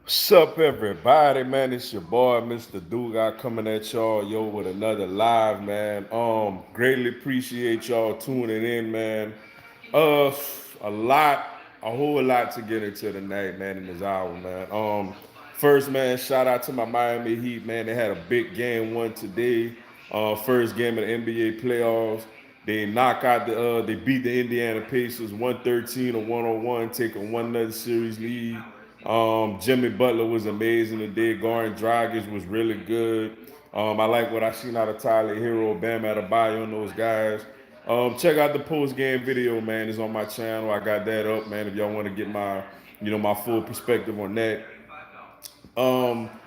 What's up, everybody, man? It's your boy, Mr. Duga, coming at y'all, yo, with another live, man. Greatly appreciate y'all tuning in, man. Uh, a lot, a whole lot to get into tonight, man, in this hour, man. First, man, shout out to my Miami Heat, man. They had a big game one today. First game of the NBA playoffs. They beat the Indiana Pacers 113 to 101, taking one another series lead. Jimmy Butler was amazing today. Goran Dragic was really good. I like what I seen out of Tyler Hero, Bam Adebayo, and those guys. Check out the post game video, man. It's on my channel. I got that up, man. If y'all want to get my full perspective on that.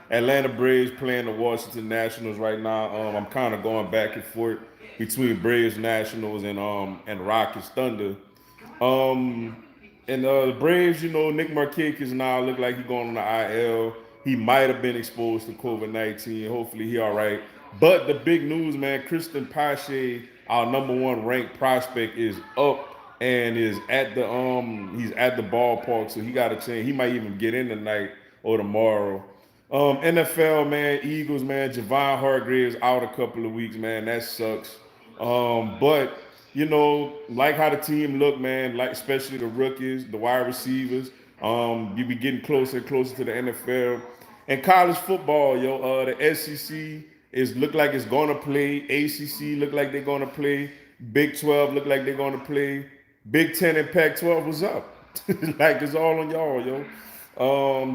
Atlanta Braves playing the Washington Nationals right now. I'm kind of going back and forth between Braves Nationals and Rockets Thunder. Um, and the Braves, Nick Markakis now look like he's going on the IL. He might have been exposed to COVID-19. Hopefully he all right. But the big news, man, Kristen Pache, our number one ranked prospect, is up and is at the he's at the ballpark, so he got a chance. He might even get in tonight or tomorrow. NFL, man, Eagles, man, Javon Hargraves out a couple of weeks, man. That sucks. But like how the team look, man, like especially the rookies, the wide receivers. You be getting closer and closer to the NFL and college football, yo. The SEC is look like it's gonna play. ACC look like they're gonna play. Big 12 look like they're gonna play. Big 10 and Pac 12 was up. Like it's all on y'all, yo.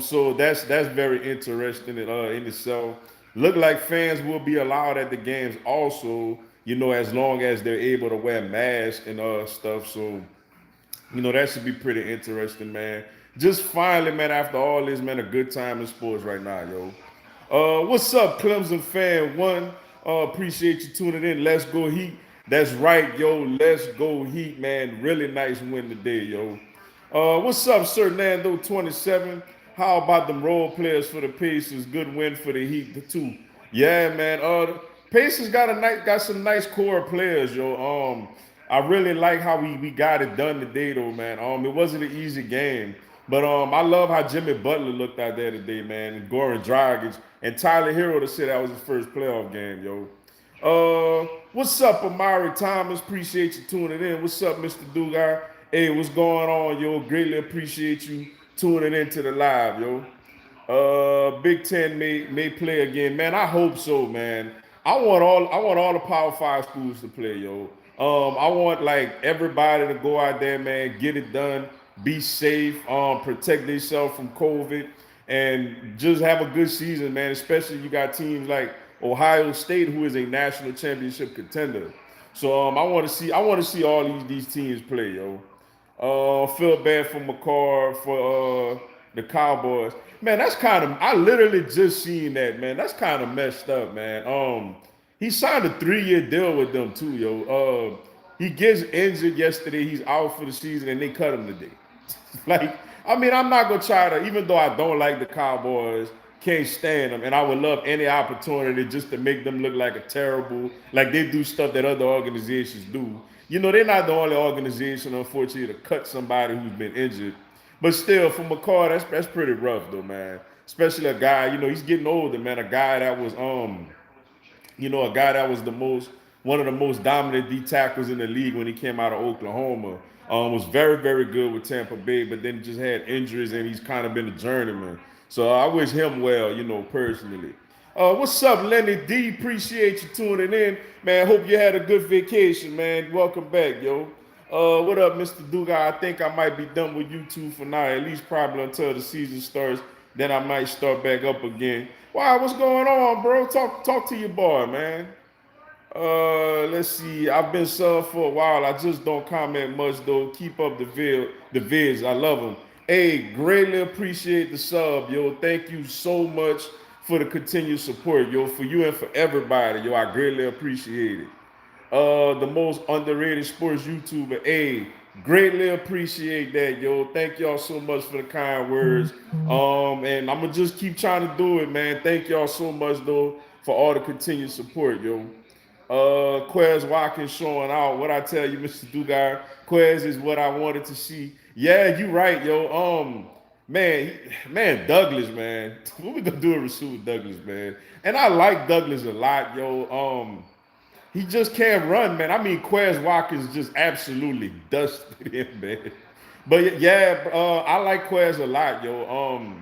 So that's very interesting in itself. Look like fans will be allowed at the games also, as long as they're able to wear masks and stuff. So, that should be pretty interesting, man. Just finally, man, after all this, man, a good time in sports right now, yo. What's up, Clemson fan one? Appreciate you tuning in. Let's go Heat. That's right, yo. Let's go Heat, man. Really nice win today, yo. What's up, Sir Nando 27? How about them role players for the Pacers? Good win for the Heat, the two. Yeah, man. Pacers got some nice core players, yo. I really like how we got it done today, though, man. It wasn't an easy game, but I love how Jimmy Butler looked out there today, man. And Goran Dragic and Tyler Hero to say that was his first playoff game, yo. What's up, Amari Thomas? Appreciate you tuning in. What's up, Mr. Dugar? Hey, what's going on, yo? Greatly appreciate you tuning into the live, yo. Big Ten may play again, man. I hope so, man. I want all the Power Five schools to play, yo. I want like everybody to go out there, man, get it done, be safe, protect themselves from COVID, and just have a good season, man. Especially you got teams like Ohio State, who is a national championship contender. So I want to see all these teams play, yo. Feel bad for McCarr for the Cowboys. Man, that's kind of I literally just seen that, man. That's kind of messed up, man. He signed a 3-year deal with them too, yo. He gets injured yesterday. He's out for the season, and they cut him today. Like, I mean, I'm not gonna try to, even though I don't like the Cowboys, can't stand them, and I would love any opportunity just to make them look like a terrible, like they do stuff that other organizations do. They're not the only organization, unfortunately, to cut somebody who's been injured. But still, for McCall, that's pretty rough, though, man. Especially a guy, he's getting older, man. A guy that was one of the most dominant D tackles in the league when he came out of Oklahoma. Was very, very good with Tampa Bay, but then just had injuries and he's kind of been a journeyman. So I wish him well, personally. What's up, Lenny D? Appreciate you tuning in, man. Hope you had a good vacation, man. Welcome back, yo. What up, Mr. Duga? I think I might be done with YouTube for now, at least probably until the season starts. Then I might start back up again. Wow, what's going on, bro? Talk to your boy, man. Let's see. I've been sub for a while. I just don't comment much though. Keep up the vids. I love them. Hey, greatly appreciate the sub, yo. Thank you so much for the continued support, yo. For you and for everybody, yo. I greatly appreciate it. The most underrated sports YouTuber. Hey, greatly appreciate that, yo. Thank y'all so much for the kind words. And I'm gonna just keep trying to do it, man. Thank y'all so much though for all the continued support, yo. Quez Watkins showing out. What I tell you, Mr. Dugar, Quez is what I wanted to see. Yeah, you right, yo. man, Douglas, man. What we gonna do with Rasul Douglas, man? And I like Douglas a lot, yo. He just can't run, man. I mean, Quez Watkins just absolutely dusted him, man. But yeah, I like Quez a lot, yo.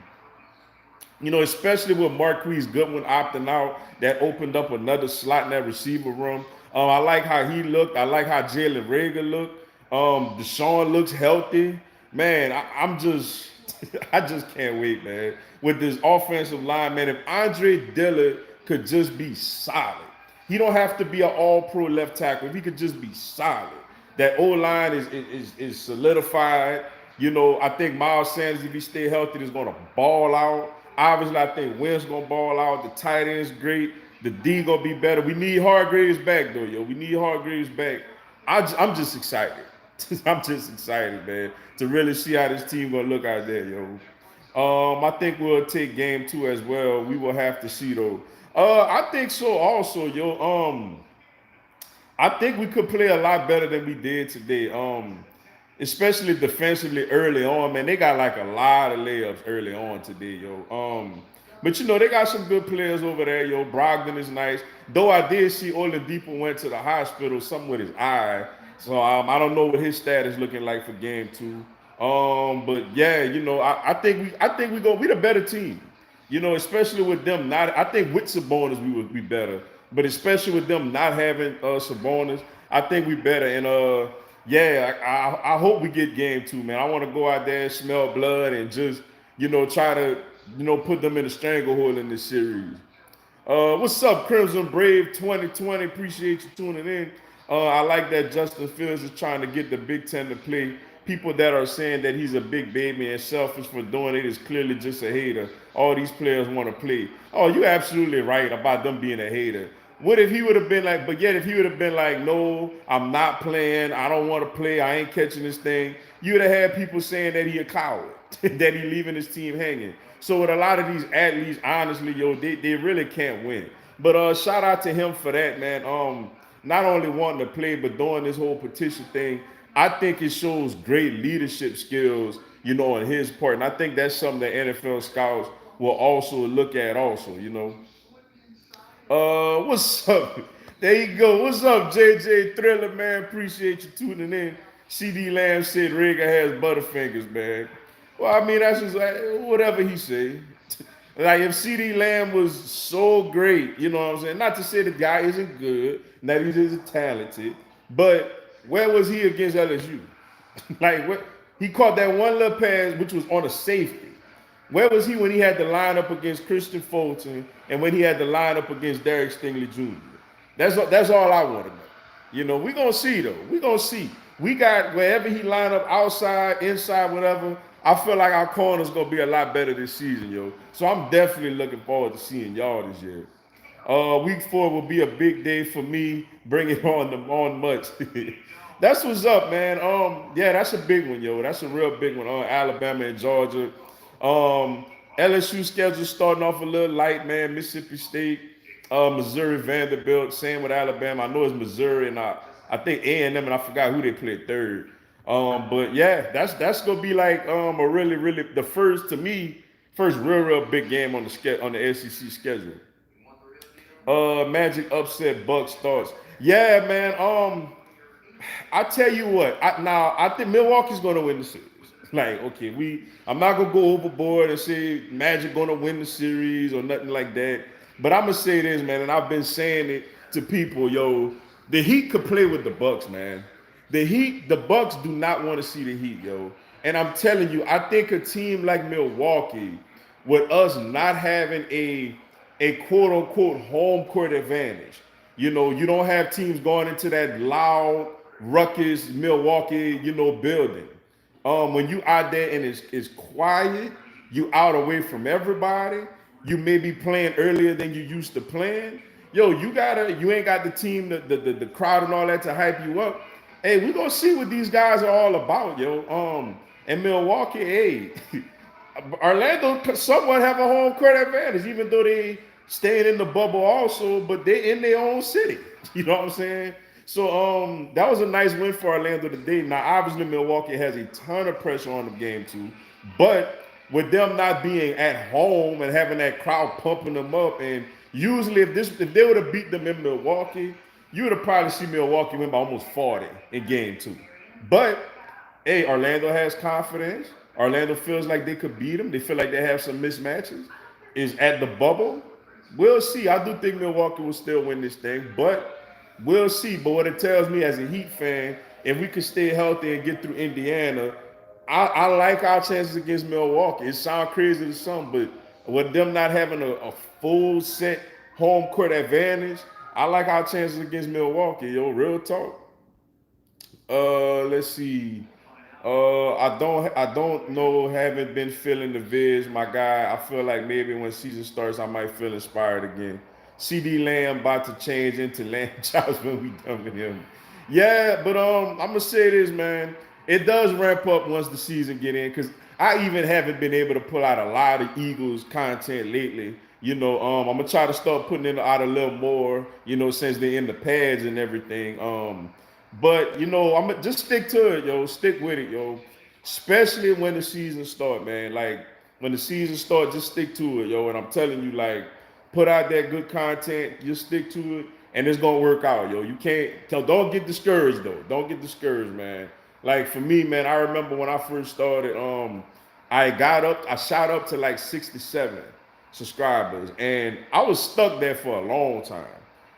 Especially with Marquise Goodwin opting out, that opened up another slot in that receiver room. I like how he looked. I like how Jalen Reagor looked. Deshaun looks healthy. Man, I'm just, I just can't wait, man. With this offensive line, man, if Andre Dillard could just be solid, he don't have to be an all-pro left tackle. If he could just be solid, that O-line is solidified. I think Miles Sanders, if he stay healthy, is going to ball out. Obviously, I think Wynn's going to ball out. The tight end's great. The D going to be better. We need Hargraves back, though, yo. We need Hargraves back. I'm just excited. I'm just excited, man, to really see how this team going to look out there, yo. I think we'll take game 2 as well. We will have to see, though. I think so also, yo. I think we could play a lot better than we did today. Especially defensively early on, man. They got like a lot of layups early on today, yo. But they got some good players over there, yo. Brogdon is nice. Though I did see Oladipo went to the hospital, something with his eye. So I don't know what his status looking like for game 2. But yeah, I think we the better team. Especially with them not. I think with Sabonis we would be better, but especially with them not having Sabonis, I think we better. And yeah, I hope we get game 2, man. I want to go out there, smell blood, and just try to put them in a stranglehold in this series. What's up, Crimson Brave 2020? Appreciate you tuning in. I like that Justin Fields is trying to get the Big Ten to play. People that are saying that he's a big baby and selfish for doing it is clearly just a hater. All these players want to play. Oh, you're absolutely right about them being a hater. What if he would have been like, but yet if he would have been like, no, I'm not playing. I don't want to play. I ain't catching this thing. You would have had people saying that he a coward, that he leaving his team hanging. So with a lot of these athletes, honestly, yo, they really can't win. But shout out to him for that, man. Not only wanting to play, but doing this whole petition thing. I think it shows great leadership skills, on his part. And I think that's something that NFL scouts will also look at also. What's up? There you go. What's up, JJ Thriller, man? Appreciate you tuning in. CD Lamb said Rager has butterfingers, man. Well, I mean, that's just like, whatever he say. Like, if CD Lamb was so great, you know what I'm saying? Not to say the guy isn't good, that he isn't talented, but where was he against LSU? Like, what? He caught that one little pass, which was on a safety. Where was he when he had to line up against Christian Fulton and when he had to line up against Derek Stingley Jr.? That's all I want to know. We're going to see, though. We're going to see. We got wherever he line up, outside, inside, whatever, I feel like our corner's going to be a lot better this season, yo. So I'm definitely looking forward to seeing y'all this year. Week 4 will be a big day for me. Bring it on much. That's what's up, man. Yeah, that's a big one, yo. That's a real big one. Alabama and Georgia. LSU schedule starting off a little light, man. Mississippi State, Missouri, Vanderbilt. Same with Alabama. I know it's Missouri, and I think A&M, and I forgot who they played third. But yeah, that's gonna be like a really the first real big game on the SEC schedule. Magic upset Bucks thoughts. Yeah, man. I tell you what. I think Milwaukee's gonna win the series. Like, okay, I'm not gonna go overboard and say Magic gonna win the series or nothing like that. But I'm gonna say this, man, and I've been saying it to people, yo. The Heat could play with the Bucks, man. The Bucks do not want to see the Heat, yo. And I'm telling you, I think a team like Milwaukee, with us not having a quote unquote home court advantage, you don't have teams going into that loud, ruckus Milwaukee, building. When you out there and it's quiet, you out away from everybody, you may be playing earlier than you used to playing. Yo, you ain't got the team, the crowd and all that to hype you up. Hey, we're gonna see what these guys are all about, yo. And Milwaukee, hey, Orlando somewhat have a home court advantage, even though they staying in the bubble also, but they're in their own city. You know what I'm saying? So that was a nice win for Orlando today. Now, obviously, Milwaukee has a ton of pressure on the game too, but with them not being at home and having that crowd pumping them up. And usually, if they would have beat them in Milwaukee, you would have probably seen Milwaukee win by almost 40 in game two. But hey, Orlando has confidence. Orlando feels like they could beat them. They feel like they have some mismatches. Is at the bubble. We'll see. I do think Milwaukee will still win this thing, but we'll see. But what it tells me as a Heat fan, if we can stay healthy and get through Indiana, I like our chances against Milwaukee. It sounds crazy to some, but with them not having a full set home court advantage, I like our chances against Milwaukee. Yo, real talk. Let's see. I don't know. Haven't been feeling the viz, my guy. I feel like maybe when season starts, I might feel inspired again. CD Lamb about to change into Lamb Chops when we done with him. Yeah, but I'm gonna say this, man. It does ramp up once the season get in, because I even haven't been able to pull out a lot of Eagles content lately. I'm gonna try to start putting it out a little more. Since they're in the pads and everything. But I'm gonna just stick to it, yo. Stick with it, yo. Especially when the season start, man. Like when the season start, just stick to it, yo. And I'm telling you, like, put out that good content, just stick to it, and it's gonna work out, yo. You can't don't get discouraged though. Don't get discouraged, man. Like for me, man, I remember when I first started, I shot up to like 67 subscribers, and I was stuck there for a long time.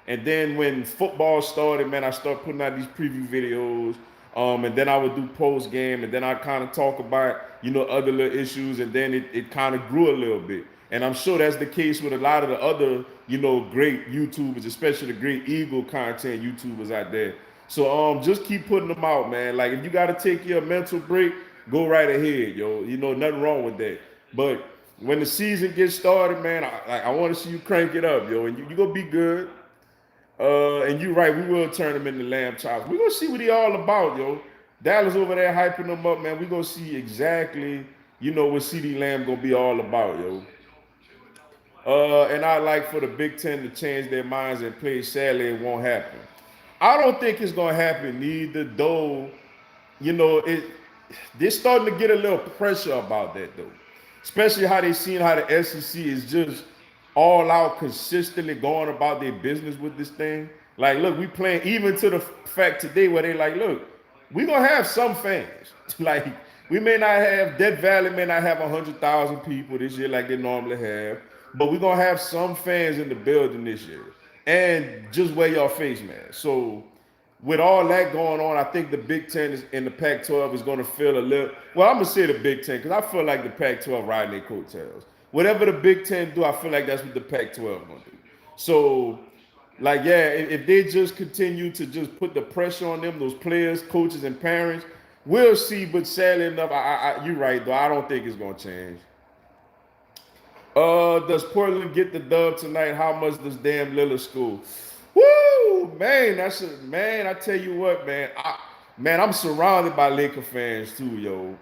And then when football started, man, I started putting out these preview videos. And then I would do post game, and then I kind of talk about, other little issues, and then it kind of grew a little bit. And I'm sure that's the case with a lot of the other, great YouTubers, especially the great Eagle content YouTubers out there. So just keep putting them out, man. Like if you gotta take your mental break, go right ahead, yo. Nothing wrong with that. But when the season gets started, man, I want to see you crank it up, yo, and you gonna be good. And you're right, we will turn him into lamb chops. We're gonna see what he all about, yo. Dallas over there hyping him up, man. We're gonna see exactly, what CD Lamb gonna be all about, yo. And I like for the Big Ten to change their minds and play. Sadly, it won't happen. I don't think it's gonna happen either, though. It they're starting to get a little pressure about that though. Especially how they seen how the SEC is just all out consistently going about their business with this thing. Like, look, we playing even to the fact today where they like, look, we gonna have some fans. Like, we may not have Death Valley may not have 100,000 people this year like they normally have, but we're gonna have some fans in the building this year. And just wear your face, man. So with all that going on, I think the Big Ten and the Pac-12 is going to feel a little. Well, I'm gonna say the Big Ten because I feel like the Pac-12 riding their coattails. Whatever the Big Ten do, I feel like that's what the Pac-12 gonna do. So, like, yeah, if they just continue to just put the pressure on them, those players, coaches, and parents, we'll see. But sadly enough, you're right though. I don't think it's gonna change. Does Portland get the dub tonight? How much does damn Lillard score? Woo, man, man. I tell you what, man. I'm surrounded by Laker fans too, yo.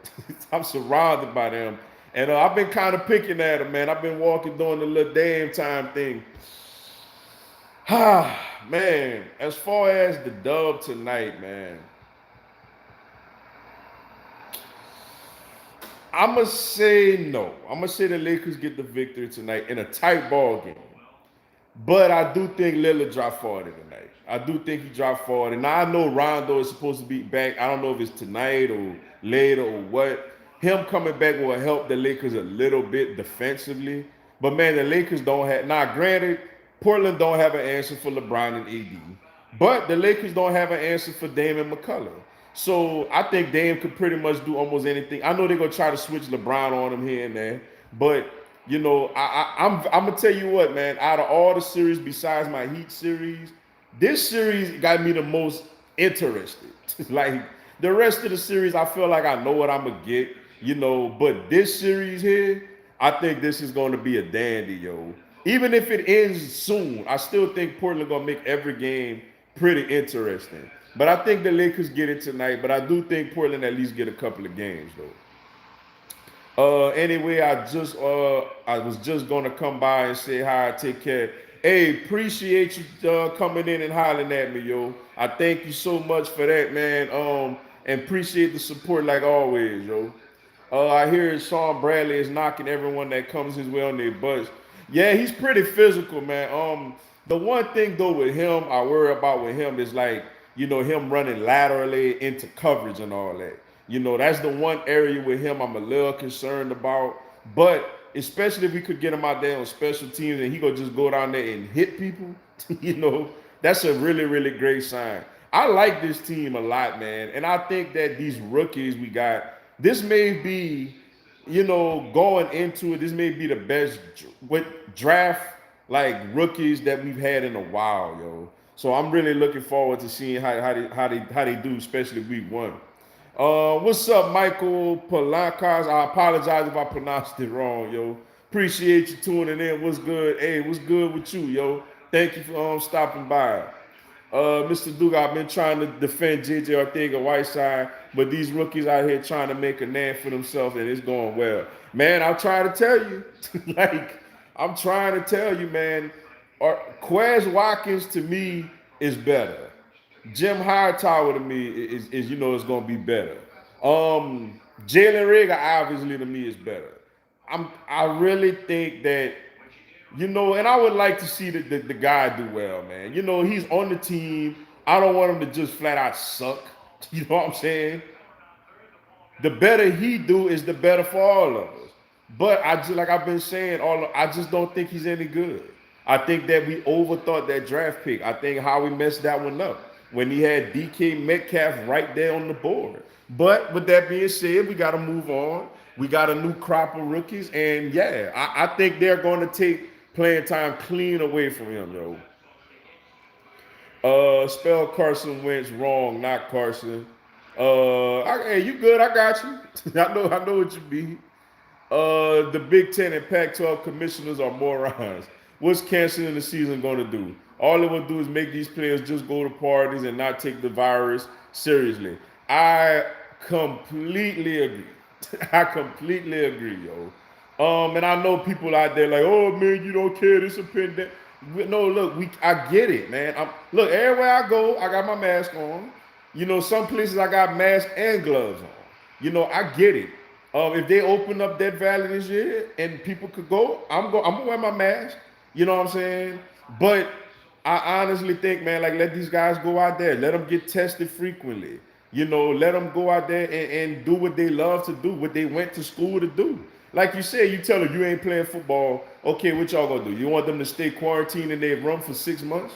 I'm surrounded by them, and I've been kind of picking at them, man. I've been walking doing the little damn time thing. Ah, man. As far as the dub tonight, man, I'm gonna say no. I'm gonna say the Lakers get the victory tonight in a tight ball game. But I do think Lillard dropped 40 tonight. I do think he dropped 40. Now I know Rondo is supposed to be back. I don't know if it's tonight or later or what. Him coming back will help the Lakers a little bit defensively. But man, the Lakers don't have. Now, granted, Portland don't have an answer for LeBron and AD. But the Lakers don't have an answer for Dame and McCullough. So I think Dame could pretty much do almost anything. I know they're gonna try to switch LeBron on him here and there, but I'm gonna tell you what, man. Out of all the series besides my Heat series, this series got me the most interested. Like the rest of the series, I feel like I know what I'm gonna get, But this series here, I think this is gonna be a dandy, yo. Even if it ends soon, I still think Portland gonna make every game pretty interesting. But I think the Lakers get it tonight. But I do think Portland at least get a couple of games though. Anyway, I was just gonna come by and say hi, take care. Hey, appreciate you coming in and hollering at me, yo. I thank you so much for that, man. And appreciate the support like always, yo. I hear Sean Bradley is knocking everyone that comes his way on their butts. Yeah, he's pretty physical, man. The one thing though with him, I worry about with him is like, him running laterally into coverage and all that. That's the one area with him I'm a little concerned about. But especially if we could get him out there on special teams and he could just go down there and hit people, that's a really, really great sign. I like this team a lot, man. And I think that these rookies we got, this may be, going into it, this may be the best with draft like rookies that we've had in a while, yo. So I'm really looking forward to seeing how they do, especially week one. What's up, Michael Palancas? I apologize if I pronounced it wrong, yo. Appreciate you tuning in. What's good? Hey, what's good with you, yo? Thank you for stopping by. Mr. Duke, I've been trying to defend JJ Ortega Whiteside, but these rookies out here trying to make a name for themselves, and it's going well. Man, I'm trying to tell you, I'm trying to tell you, man. Quez Watkins to me is better. Jim Hightower to me is going to be better. Jalen Rager obviously to me is better. I really think that and I would like to see the guy do well, man. He's on the team. I don't want him to just flat out suck. You know what I'm saying? The better he do is the better for all of us. But I just like I've been saying, I just don't think he's any good. I think that we overthought that draft pick. I think how we messed that one up when he had DK Metcalf right there on the board. But with that being said, we got to move on. We got a new crop of rookies, and yeah, I think they're going to take playing time clean away from him, yo. Spell Carson Wentz wrong, not Carson. Hey, you good? I got you. I know what you mean. The Big Ten and Pac-12 commissioners are morons. What's canceling the season going to do? All it will do is make these players just go to parties and not take the virus seriously. I completely agree. I completely agree, yo. And I know people out there like, oh man, you don't care. This a pandemic. No, look, I get it, man. Look, everywhere I go, I got my mask on. Some places I got masks and gloves on. I get it. If they open up Death Valley this year and people could go, I'm gonna wear my mask. You know what I'm saying? But I honestly think, man, like let these guys go out there, let them get tested frequently. Let them go out there and do what they love to do, what they went to school to do. Like you said, you tell them you ain't playing football. Okay, what y'all gonna do? You want them to stay quarantined in their room for 6 months?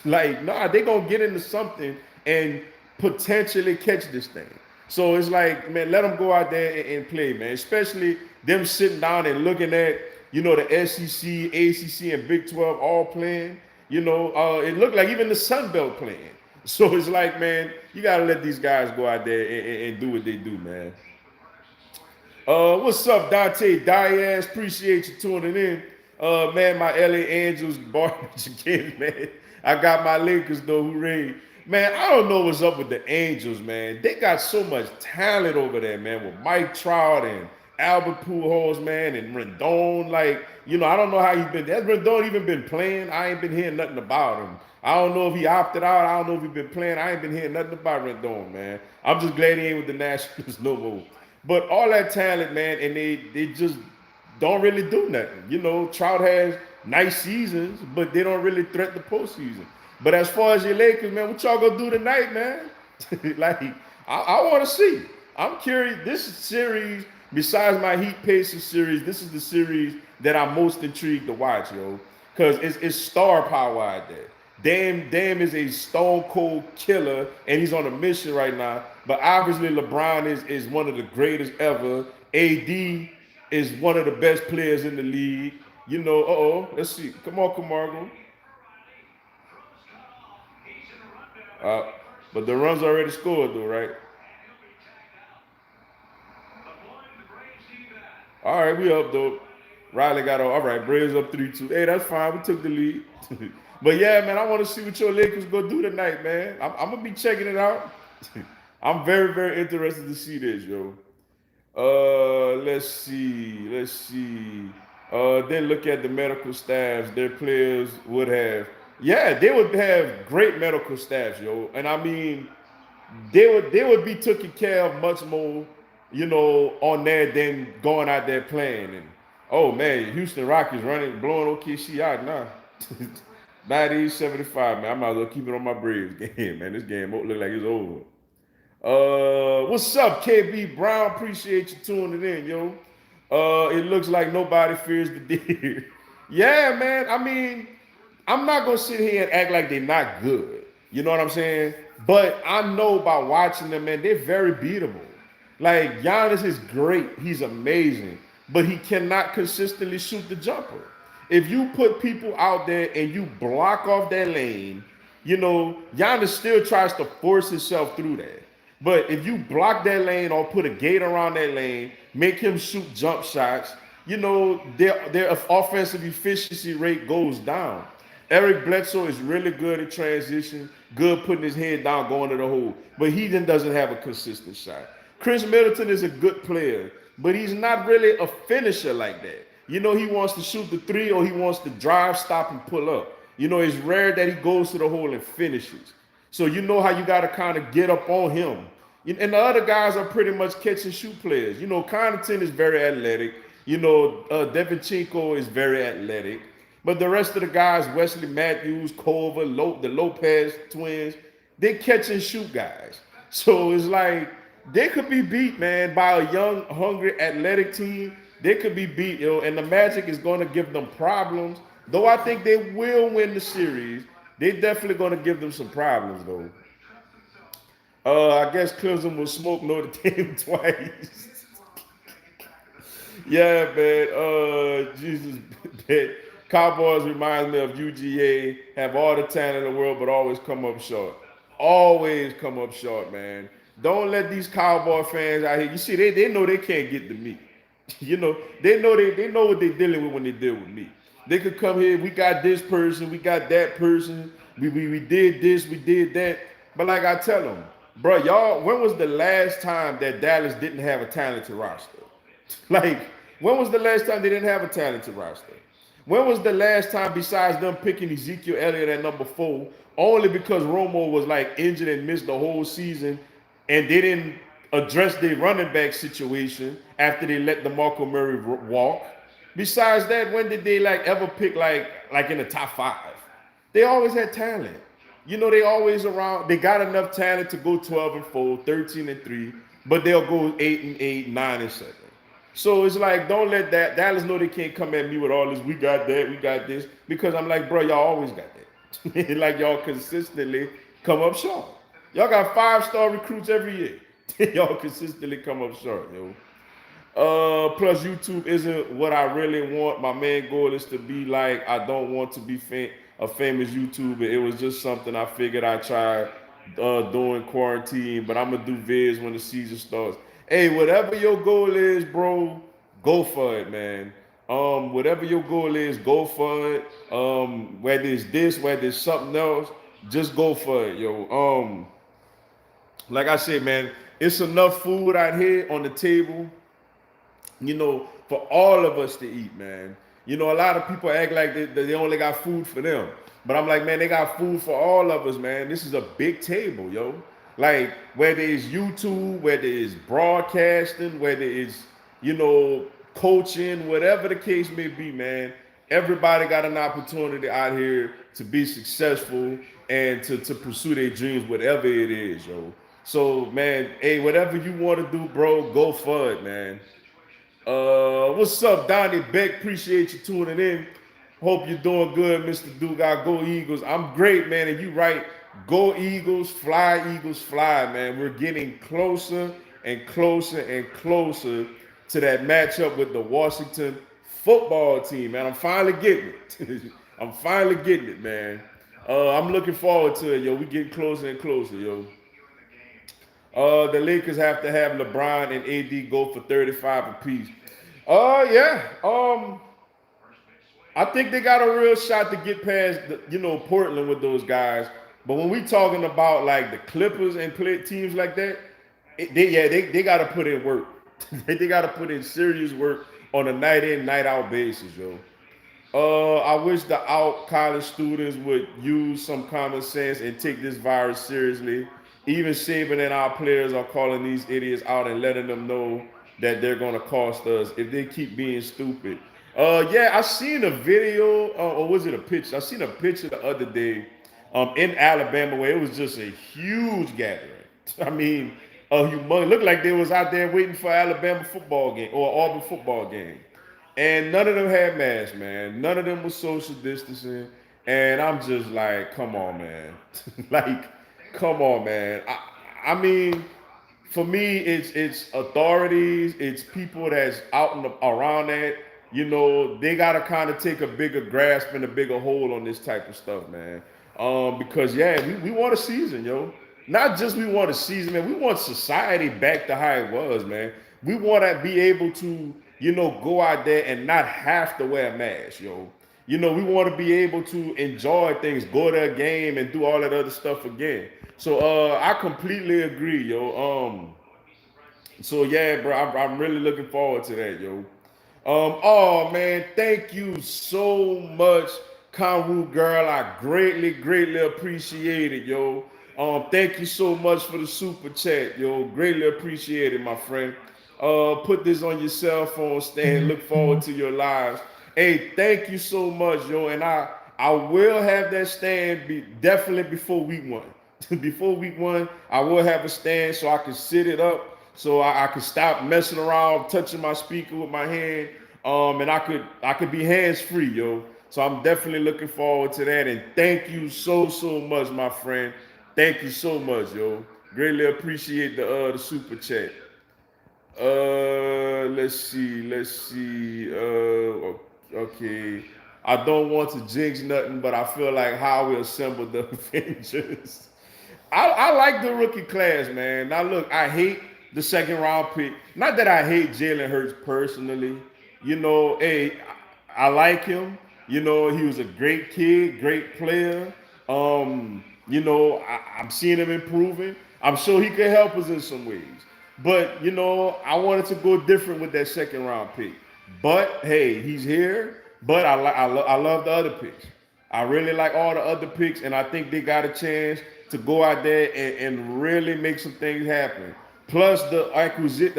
Like, nah, they gonna get into something and potentially catch this thing. So it's like, man, let them go out there and play, man. Especially them sitting down and looking at, the SEC, ACC, and Big 12 all playing. It looked like even the Sun Belt playing. So it's like, man, you gotta let these guys go out there and do what they do, man. What's up, Dante Diaz? Appreciate you tuning in. Man, my LA Angels garbage again, man. I got my Lakers though, hooray. Man, I don't know what's up with the Angels, man. They got so much talent over there, man, with Mike Trout and Albert Pujols, man, and Rendon. Like, I don't know how he's been. Has Rendon even been playing? I ain't been hearing nothing about him. I don't know if he opted out. I don't know if he's been playing. I ain't been hearing nothing about Rendon, man. I'm just glad he ain't with the Nationals no more. But all that talent, man, and they just don't really do nothing. Trout has nice seasons, but they don't really threaten the postseason. But as far as your Lakers, man, what y'all gonna do tonight, man? Like, I want to see. I'm curious. This series, besides my Heat Pacers series, this is the series that I'm most intrigued to watch, yo. Because it's star power out there. Dame is a stone cold killer, and he's on a mission right now. But obviously, LeBron is one of the greatest ever. AD is one of the best players in the league. Let's see. Come on, Camargo. But the runs already scored, though, right? All right, we up, though. Riley got all right. Braves up 3-2. Hey, that's fine. We took the lead. But yeah, man, I want to see what your Lakers gonna do tonight, man. I'm gonna be checking it out. I'm very, very interested to see this, yo. Let's see. Then look at the medical staffs. Their players would have, yeah, they would have great medical staffs, yo. And I mean, they would be taken care of much more on there than going out there playing. And oh man, Houston Rockets running, blowing OKC out now. 90-75, man. I might as well keep it on my Braves game, man. This game look like it's over. What's up, KB Brown? Appreciate you tuning in, yo. It looks like nobody fears the deer. Yeah, man. I mean, I'm not gonna sit here and act like they're not good. You know what I'm saying? But I know by watching them, man, they're very beatable. Like Giannis is great, he's amazing, but he cannot consistently shoot the jumper. If you put people out there and you block off that lane, Giannis still tries to force himself through that. But if you block that lane or put a gate around that lane, make him shoot jump shots, their offensive efficiency rate goes down. Eric Bledsoe is really good at transition, good putting his head down, going to the hole, but he then doesn't have a consistent shot. Chris Middleton is a good player, but he's not really a finisher like that. He wants to shoot the three or he wants to drive, stop, and pull up. It's rare that he goes to the hole and finishes. So you know how you got to kind of get up on him. And the other guys are pretty much catch and shoot players. Connaughton is very athletic. Devinchenko is very athletic. But the rest of the guys, Wesley Matthews, Culver, the Lopez twins, they catch and shoot guys. So it's like they could be beat, man, by a young, hungry, athletic team. They could be beat, and the Magic is going to give them problems. Though I think they will win the series, they definitely going to give them some problems, though. I guess Clemson will smoke Notre Dame twice. Yeah, man. Jesus. Cowboys reminds me of UGA. Have all the talent in the world, but always come up short. Always come up short, man. Don't let these Cowboy fans out here. You see, they know they can't get to me. They know what they're dealing with when they deal with me. They could come here. We got this person. We got that person. We did this. We did that. But like I tell them, bro, y'all, when was the last time that Dallas didn't have a talented roster? Like, when was the last time they didn't have a talented roster? When was the last time, besides them picking Ezekiel Elliott at number 4, only because Romo was like injured and missed the whole season, and they didn't address their running back situation after they let DeMarco Murray walk? Besides that, when did they ever pick like in the top 5? They always had talent. They always around. They got enough talent to go 12-4, 13-3, but they'll go 8-8, 9-7. So it's like, don't let that Dallas know they can't come at me with all this. We got that, we got this, because I'm like, bro, y'all always got that. Like y'all consistently come up short. Y'all got 5-star recruits every year. Y'all consistently come up short, yo. Plus YouTube isn't what I really want. My main goal is to be like, I don't want to be a famous YouTuber. It was just something I figured I'd try during quarantine, but I'm gonna do vids when the season starts. Hey, whatever your goal is, bro, go for it, man. Whatever your goal is, go for it. Whether it's this, whether it's something else, just go for it, yo. Like I said, man, it's enough food out here on the table, for all of us to eat, man. A lot of people act like they only got food for them. But I'm like, man, they got food for all of us, man. This is a big table, yo. Like, whether it's YouTube, whether it's broadcasting, whether it's, coaching, whatever the case may be, man, everybody got an opportunity out here to be successful and to pursue their dreams, whatever it is, yo. So, man, hey, whatever you want to do, bro, go for it, man. What's up, Donnie Beck? Appreciate you tuning in. Hope you're doing good, Mr. Dugas. Go Eagles. I'm great, man, and you right. Go Eagles, fly, man. We're getting closer and closer and closer to that matchup with the Washington football team, man. I'm finally getting it. I'm finally getting it, man. I'm looking forward to it, yo. We getting closer and closer, yo. The Lakers have to have LeBron and AD go for 35 apiece. Yeah. I think they got a real shot to get past, Portland with those guys. But when we talking about like the Clippers and teams like that, they got to put in work. They got to put in serious work on a night in, night out basis, yo. I wish the college students would use some common sense and take this virus seriously. even Saban and our players are calling these idiots out and letting them know that they're gonna cost us if they keep being stupid. Yeah, I seen a video, or was it a picture? I seen a picture the other day, in Alabama where it was just a huge gathering. I mean, a humongous. Looked like they was out there waiting for Alabama football game or Auburn football game, and none of them had masks, man. None of them was social distancing, and I'm just like, come on, man. Like, come on, man. I mean, for me, it's authorities, it's people that's out and around that. You know, they gotta kind of take a bigger grasp and a bigger hold on this type of stuff, man. Because yeah, we want a season, yo. Not just we want a season, man. We want society back to how it was, man. We want to be able to, go out there and not have to wear a mask, yo. We want to be able to enjoy things, go to a game, and do all that other stuff again. So I completely agree, yo. So yeah, bro, I'm really looking forward to that, yo. Oh man, thank you so much, Conwu girl. I greatly, greatly appreciate it, yo. Thank you so much for the super chat, yo. Greatly appreciate it, my friend. Put this on your cell phone stand. Look forward to your lives. Hey, thank you so much, yo. And I will have that stand be definitely before week one. Before week one, I will have a stand so I can sit it up, so I can stop messing around, touching my speaker with my hand, and I could be hands free, yo. So I'm definitely looking forward to that. And thank you so much, my friend. Thank you so much, yo. Greatly appreciate the super chat. Let's see. Okay. I don't want to jinx nothing, but I feel like how we assembled the Avengers. I like the rookie class, man. Now look, I hate the second round pick. Not that I hate Jalen Hurts personally. Hey, I like him. He was a great kid, great player. I'm seeing him improving. I'm sure he could help us in some ways. But I wanted to go different with that second round pick. But hey, he's here. But I love the other picks. I really like all the other picks, and I think they got a chance to go out there and really make some things happen. Plus the acquisitions,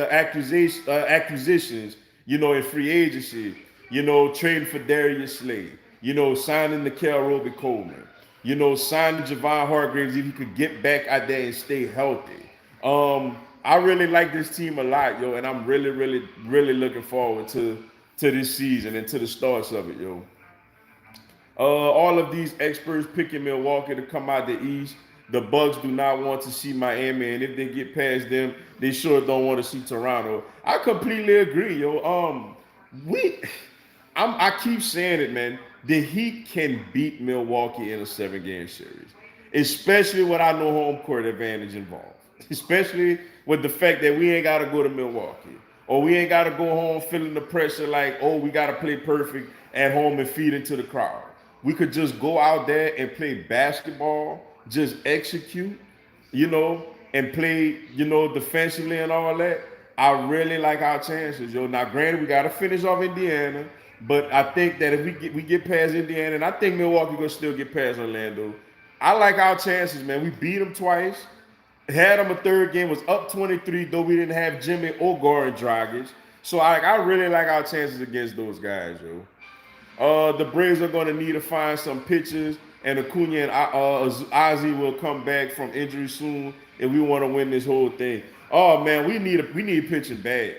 in free agency, trading for Darius Slade, signing the Roby Coleman, signing Javon Hargraves if he could get back out there and stay healthy. I really like this team a lot, yo, and I'm really, really, really looking forward to this season and to the starts of it, yo. All of these experts picking Milwaukee to come out the East. The Bucks do not want to see Miami, and if they get past them, they sure don't want to see Toronto. I completely agree, yo. I keep saying it, man. The Heat can beat Milwaukee in a 7-game series, especially with our no home court advantage involved. Especially with the fact that we ain't got to go to Milwaukee, or we ain't got to go home feeling the pressure like, oh, we got to play perfect at home and feed into the crowd. We could just go out there and play basketball, just execute, and play, defensively and all that. I really like our chances, yo. Now, granted, we got to finish off Indiana, but I think that if we get past Indiana, and I think Milwaukee gonna still get past Orlando. I like our chances, man. We beat them twice. Had them a third game, was up 23, though we didn't have Jimmy or Goran Dragic. So I really like our chances against those guys, yo. The Braves are going to need to find some pitchers, and Acuna and Ozzie will come back from injury soon if we want to win this whole thing. Oh man, we need pitching bad.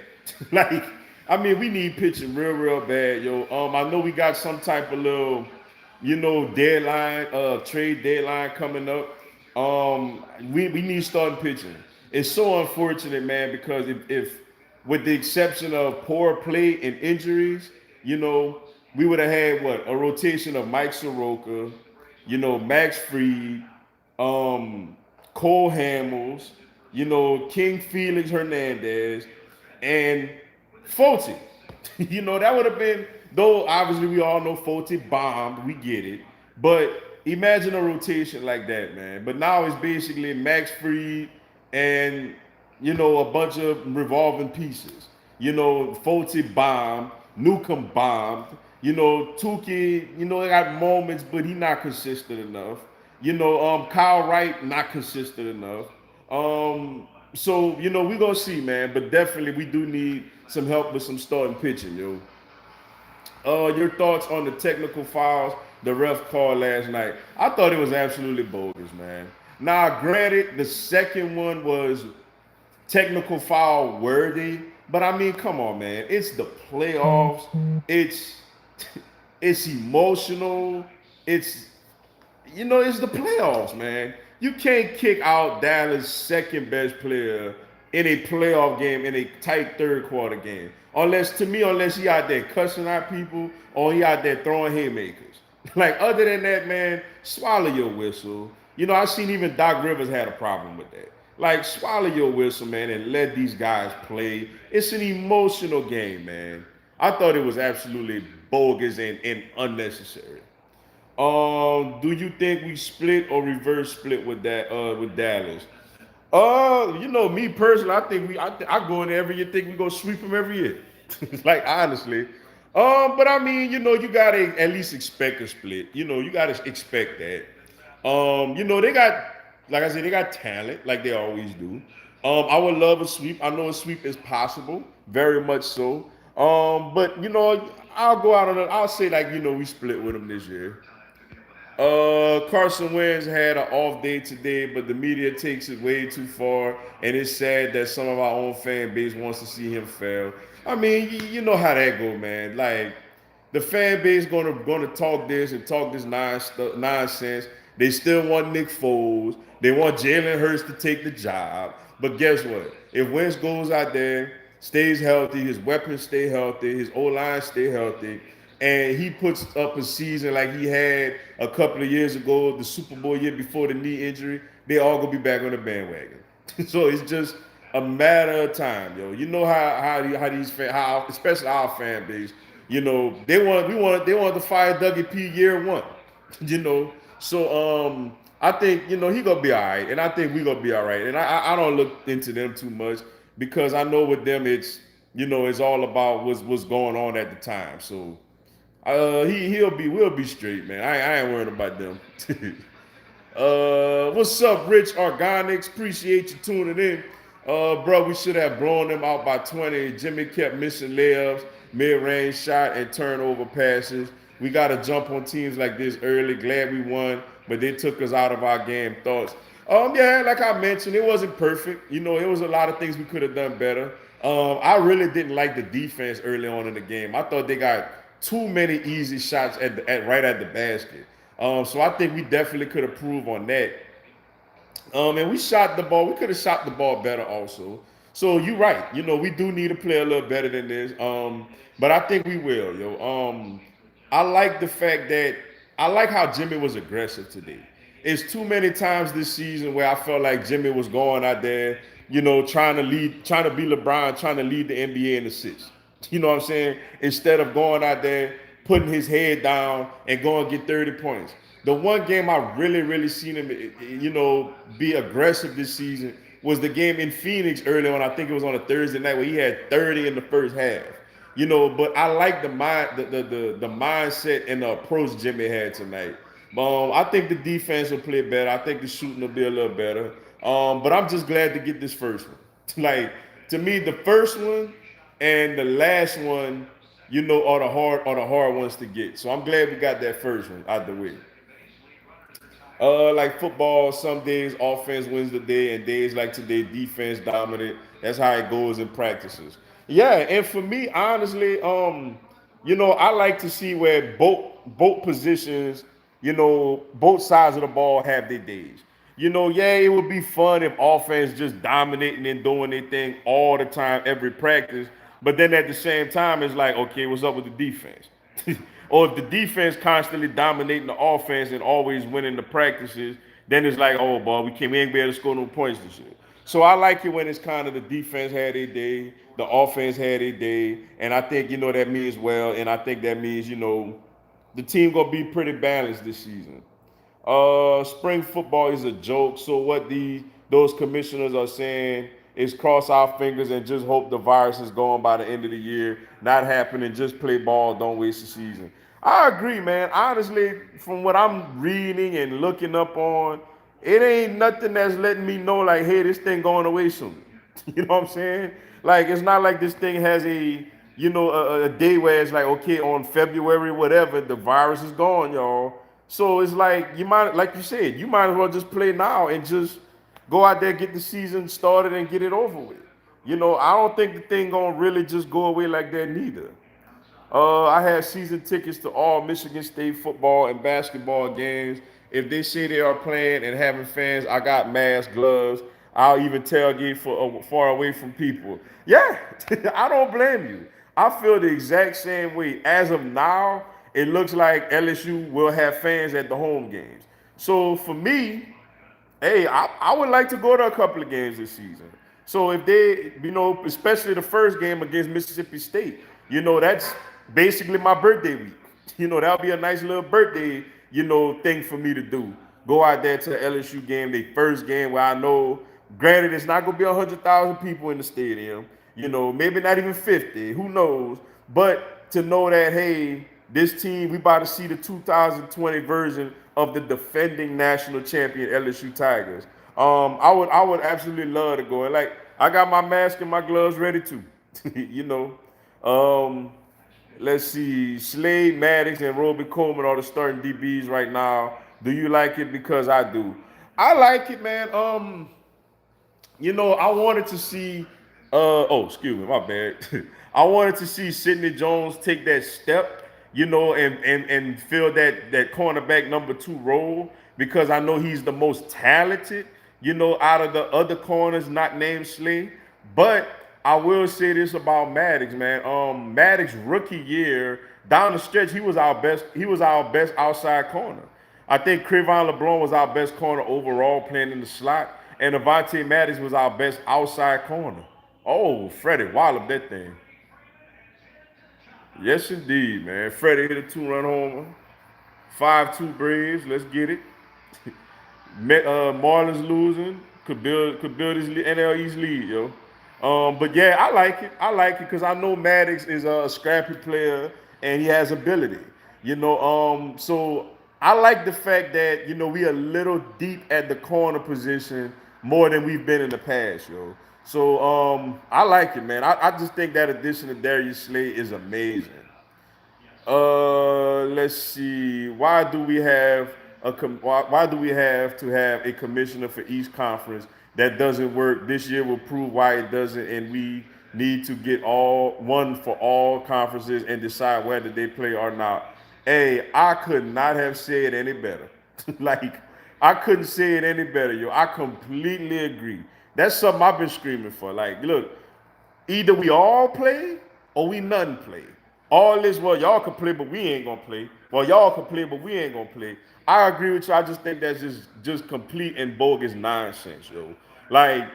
We need pitching real bad, yo. I know we got some type of little, deadline, trade deadline coming up. We need starting pitching. It's so unfortunate, man, because if with the exception of poor play and injuries, we would have had a rotation of Mike Soroka, Max Fried, Cole Hamels, King Felix Hernandez, and Folty. That would have been, though obviously we all know Folty bombed, we get it. But imagine a rotation like that, man. But now it's basically Max Fried and, a bunch of revolving pieces. Folty bombed, Newcomb bombed. Tukey, got moments, but he not consistent enough. Kyle Wright not consistent enough. So we're gonna see, man. But definitely we do need some help with some starting pitching, yo. Your thoughts on the technical fouls the ref called last night? I thought it was absolutely bogus, man. Now, granted, the second one was technical foul worthy, but I mean, come on, man. It's the playoffs. It's it's emotional. It's it's the playoffs, man. You can't kick out Dallas' second best player in a playoff game in a tight third quarter game. Unless he out there cussing out people or he out there throwing haymakers. Like other than that, man, swallow your whistle. I seen even Doc Rivers had a problem with that. Like swallow your whistle, man, and let these guys play. It's an emotional game, man. I thought it was absolutely bogus and unnecessary. Do you think we split or reverse split with with Dallas? Me personally, I go in there every year think we gonna sweep them every year. Like honestly. But I mean, you gotta at least expect a split. You gotta expect that. They got like I said, they got talent, like they always do. I would love a sweep. I know a sweep is possible, very much so. But I'll go out on it. I'll say like, we split with them this year. Carson Wentz had an off day today, but the media takes it way too far, and it's sad that some of our own fan base wants to see him fail. I mean, you know how that go, man. Like the fan base gonna talk this and talk this nonsense. They still want Nick Foles. They want Jalen Hurts to take the job. But guess what? If Wentz goes out there, stays healthy, his weapons stay healthy, his O line stay healthy, and he puts up a season like he had a couple of years ago, the Super Bowl year before the knee injury, they all gonna be back on the bandwagon. So it's just a matter of time, yo. You know how these how especially our fan base, they want to fire Dougie P year one, you know. So I think he gonna be all right, and I think we gonna be all right. And I don't look into them too much because I know with them it's all about what's going on at the time. So we'll be straight, man. I ain't worried about them. What's up, Rich Organics? Appreciate you tuning in. Bro, we should have blown them out by 20. Jimmy kept missing layups, mid-range shot, and turnover passes. We got to jump on teams like this early. Glad we won, but they took us out of our game. Thoughts? Yeah, like I mentioned, it wasn't perfect. It was a lot of things we could have done better. I really didn't like the defense early on in the game. I thought they got too many easy shots right at the basket. So I think we definitely could improve on that. And we shot the ball. We could have shot the ball better also. So you're right. We do need to play a little better than this. But I think we will, yo. I like the fact that I like how Jimmy was aggressive today. It's too many times this season where I felt like Jimmy was going out there, trying to lead, trying to be LeBron, trying to lead the NBA in assists. You know what I'm saying? Instead of going out there, putting his head down and going to get 30 points. The one game I really, really seen him, be aggressive this season was the game in Phoenix early on. I think it was on a Thursday night where he had 30 in the first half. But I like the mindset and the approach Jimmy had tonight. I think the defense will play better. I think the shooting will be a little better. But I'm just glad to get this first one. Like to me, the first one and the last one, are the hard ones to get. So I'm glad we got that first one out the way. Like football, some days offense wins the day, and days like today, defense dominant. That's how it goes in practices. Yeah, and for me, honestly, I like to see where both positions, both sides of the ball have their days. Yeah, it would be fun if offense just dominating and doing their thing all the time, every practice. But then at the same time, it's like, okay, what's up with the defense? Or if the defense constantly dominating the offense and always winning the practices, then it's like, oh, boy, we ain't be able to score no points this year. So I like it when it's kind of the defense had a day, the offense had a day, and I think, that means well, and I think that means, the team gonna be pretty balanced this season. Spring football is a joke. So what those commissioners are saying is cross our fingers and just hope the virus is gone by the end of the year. Not happening. Just play ball. Don't waste the season. I agree, man. Honestly, from what I'm reading and looking up on, it ain't nothing that's letting me know like, hey, this thing going away soon. You know what I'm saying? Like, it's not like this thing has a, a day where it's like, okay, on February, whatever, the virus is gone, y'all. So it's like, like you said, you might as well just play now and just go out there, get the season started and get it over with. I don't think the thing gonna really just go away like that neither. I had season tickets to all Michigan State football and basketball games. If they say they are playing and having fans, I got masks, gloves. I'll even tailgate for far away from people. Yeah, I don't blame you. I feel the exact same way. As of now, it looks like LSU will have fans at the home games. So for me, hey, I would like to go to a couple of games this season. So if they, especially the first game against Mississippi State, that's basically my birthday week. That'll be a nice little birthday, thing for me to do. Go out there to the LSU game, the first game where I know, granted, it's not gonna be 100,000 people in the stadium. Maybe not even 50. Who knows? But to know that, hey, this team, we about to see the 2020 version of the defending national champion LSU Tigers. I would absolutely love to go. And like, I got my mask and my gloves ready too. you know. Um, let's see. Slade, Maddox, and Roby Coleman are the starting DBs right now. Do you like it? Because I do. I like it, man. I wanted to see excuse me, my bad. I wanted to see Sidney Jones take that step, and fill that cornerback number 2 role because I know he's the most talented, out of the other corners not named Slay. But I will say this about Maddox, man. Maddox rookie year down the stretch, he was our best. He was our best outside corner. I think Crevon LeBlanc was our best corner overall playing in the slot, and Avonte Maddox was our best outside corner. Oh, Freddie walloped that thing. Yes, indeed, man. Freddie hit a 2-run homer. 5-2 Braves. Let's get it. Marlins losing could build his NL East lead, yo. But yeah, I like it. I like it because I know Maddox is a scrappy player and he has ability. So I like the fact that we a little deep at the corner position more than we've been in the past, yo. So I like it, man. I just think that addition to Darius Slay is amazing. Let's see. Why do we have to have a commissioner for each conference? That doesn't work. This year will prove why it doesn't, and we need to get one for all conferences and decide whether they play or not. Hey, I could not have said any better. Like, I couldn't say it any better, yo. I completely agree. That's something I've been screaming for. Like, look, either we all play or we none play. All this, well, y'all can play, but we ain't gonna play. Well, y'all can play, but we ain't gonna play. I agree with you. I just think that's just complete and bogus nonsense, yo. Like,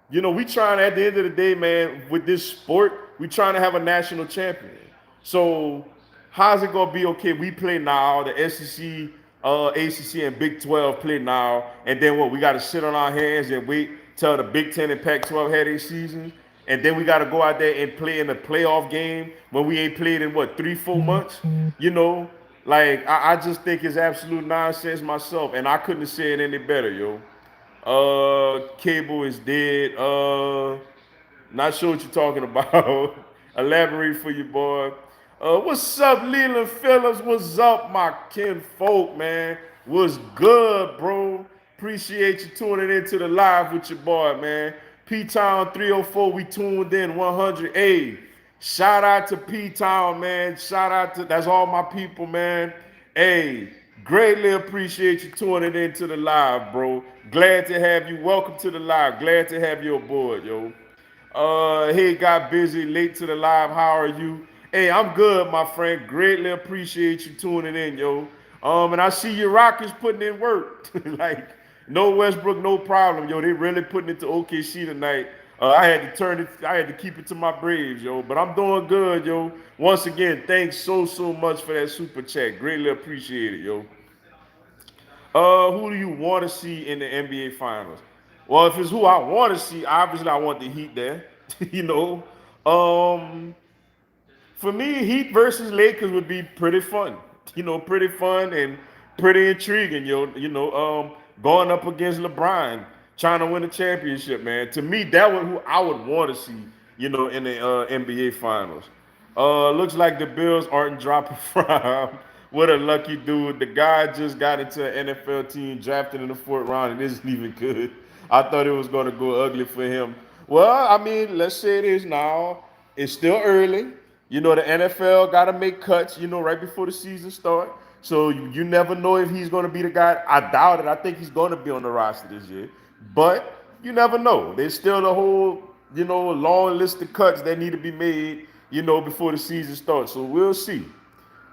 we trying at the end of the day, man, with this sport, we trying to have a national champion. So how's it gonna be okay? We play now, the SEC, ACC, and Big 12 play now, and then what? We got to sit on our hands and wait till the Big 10 and Pac-12 had their season, and then we got to go out there and play in a playoff game when we ain't played in what 3-4 months. Like I just think it's absolute nonsense myself, and I couldn't have said any better, yo. Cable is dead. Not sure what you're talking about. Elaborate for you, boy. What's up, Leland Phillips? What's up, my kinfolk, man? What's good, bro? Appreciate you tuning into the live with your boy, man. P-Town 304, we tuned in 100. Hey, shout out to P-Town, man. Shout out to, that's all my people, man. Hey, greatly appreciate you tuning into the live, bro. Glad to have you. Welcome to the live. Glad to have you aboard, yo. Hey, got busy, late to the live. How are you? Hey, I'm good, my friend. Greatly appreciate you tuning in, yo. And I see your Rockets putting in work. Like, no Westbrook, no problem, yo. They really putting it to OKC tonight. I had to keep it to my Braves, yo. But I'm doing good, yo. Once again, thanks so much for that super chat. Greatly appreciate it, yo. Who do you want to see in the NBA Finals? Well, if it's who I want to see, obviously I want the Heat there. you know, um, for me, Heat versus Lakers would be pretty fun. Pretty fun and pretty intriguing. going up against LeBron, trying to win a championship, man. To me, that was who I would want to see, in the NBA Finals. Looks like the Bills aren't dropping from. What a lucky dude. The guy just got into an NFL team, drafted in the fourth round, and isn't even good. I thought it was going to go ugly for him. Well, I mean, let's say it is now. It's still early. The NFL got to make cuts, right before the season start. So you never know if he's going to be the guy. I doubt it. I think he's going to be on the roster this year. But you never know. There's still a whole, long list of cuts that need to be made, before the season starts. So we'll see.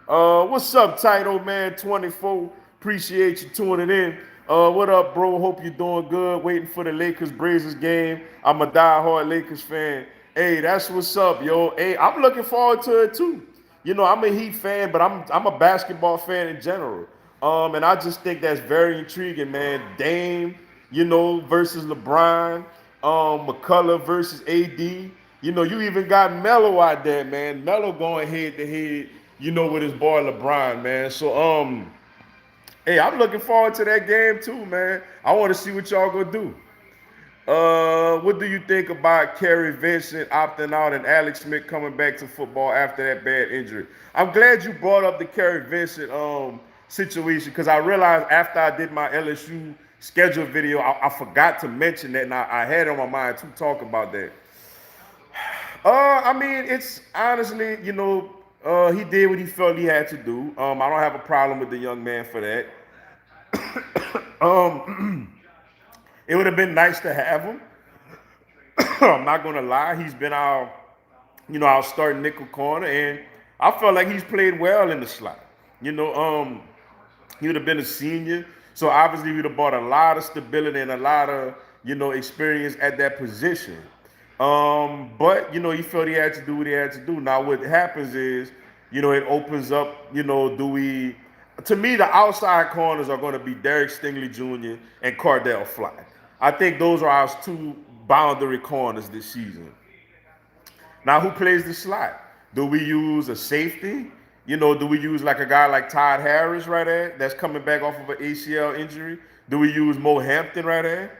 What's up, Title Man 24? Appreciate you tuning in. What up, bro? Hope you're doing good. Waiting for the Lakers Blazers game. I'm a diehard Lakers fan. Hey, that's what's up, yo. Hey, I'm looking forward to it too. I'm a Heat fan, but I'm a basketball fan in general. And I just think that's very intriguing, man. Dame, versus LeBron. McCullough versus AD. You even got Melo out there, man. Melo going head to head, with his boy LeBron, man. So hey, I'm looking forward to that game too, man. I want to see what y'all gonna do. What do you think about Kerry Vincent opting out and Alex Smith coming back to football after that bad injury? I'm glad you brought up the Kerry Vincent situation, because I realized after I did my LSU schedule video, I forgot to mention that, and I had it on my mind to talk about that. I mean, it's honestly, he did what he felt he had to do. I don't have a problem with the young man for that. It would have been nice to have him. I'm not gonna lie, he's been our starting nickel corner, and I felt like he's played well in the slot. He would have been a senior, so obviously we'd have brought a lot of stability and a lot of experience at that position. But he felt he had to do what he had to do. Now what happens is, it opens up, do we to me, the outside corners are going to be Derek Stingley Jr. and Cardell Fly. I think those are our two boundary corners this season. Now, who plays the slot? Do we use a safety? Do we use like a guy like Todd Harris right there that's coming back off of an ACL injury? Do we use Mo Hampton right there?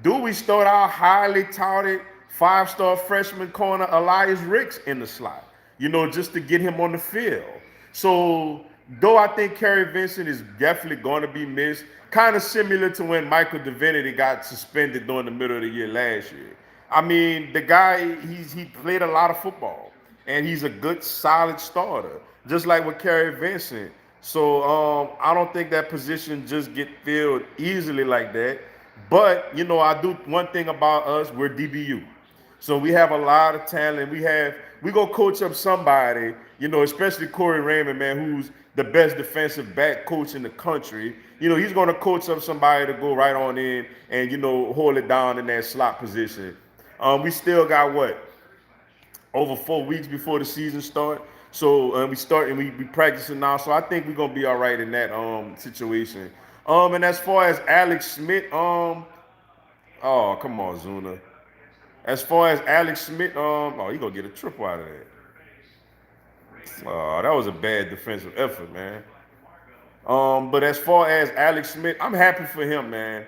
Do we start our highly touted five-star freshman corner Elias Ricks in the slot? Just to get him on the field. So, though I think Kerry Vincent is definitely going to be missed, kind of similar to when Michael Divinity got suspended during the middle of the year last year. I mean, the guy, he played a lot of football, and he's a good, solid starter, just like with Kerry Vincent. So I don't think that position just get filled easily like that. But, I do one thing about us, we're DBU. So we have a lot of talent. We go coach up somebody, especially Corey Raymond, man, who's the best defensive back coach in the country. He's going to coach up somebody to go right on in and, hold it down in that slot position. We still got over 4 weeks before the season start. So we start and we practicing now. So I think we're going to be all right in that situation. And as far as Alex Smith, oh, come on, Zuna. As far as Alex Smith, you're going to get a triple out of that. That was a bad defensive effort, man. But as far as Alex Smith, I'm happy for him, man.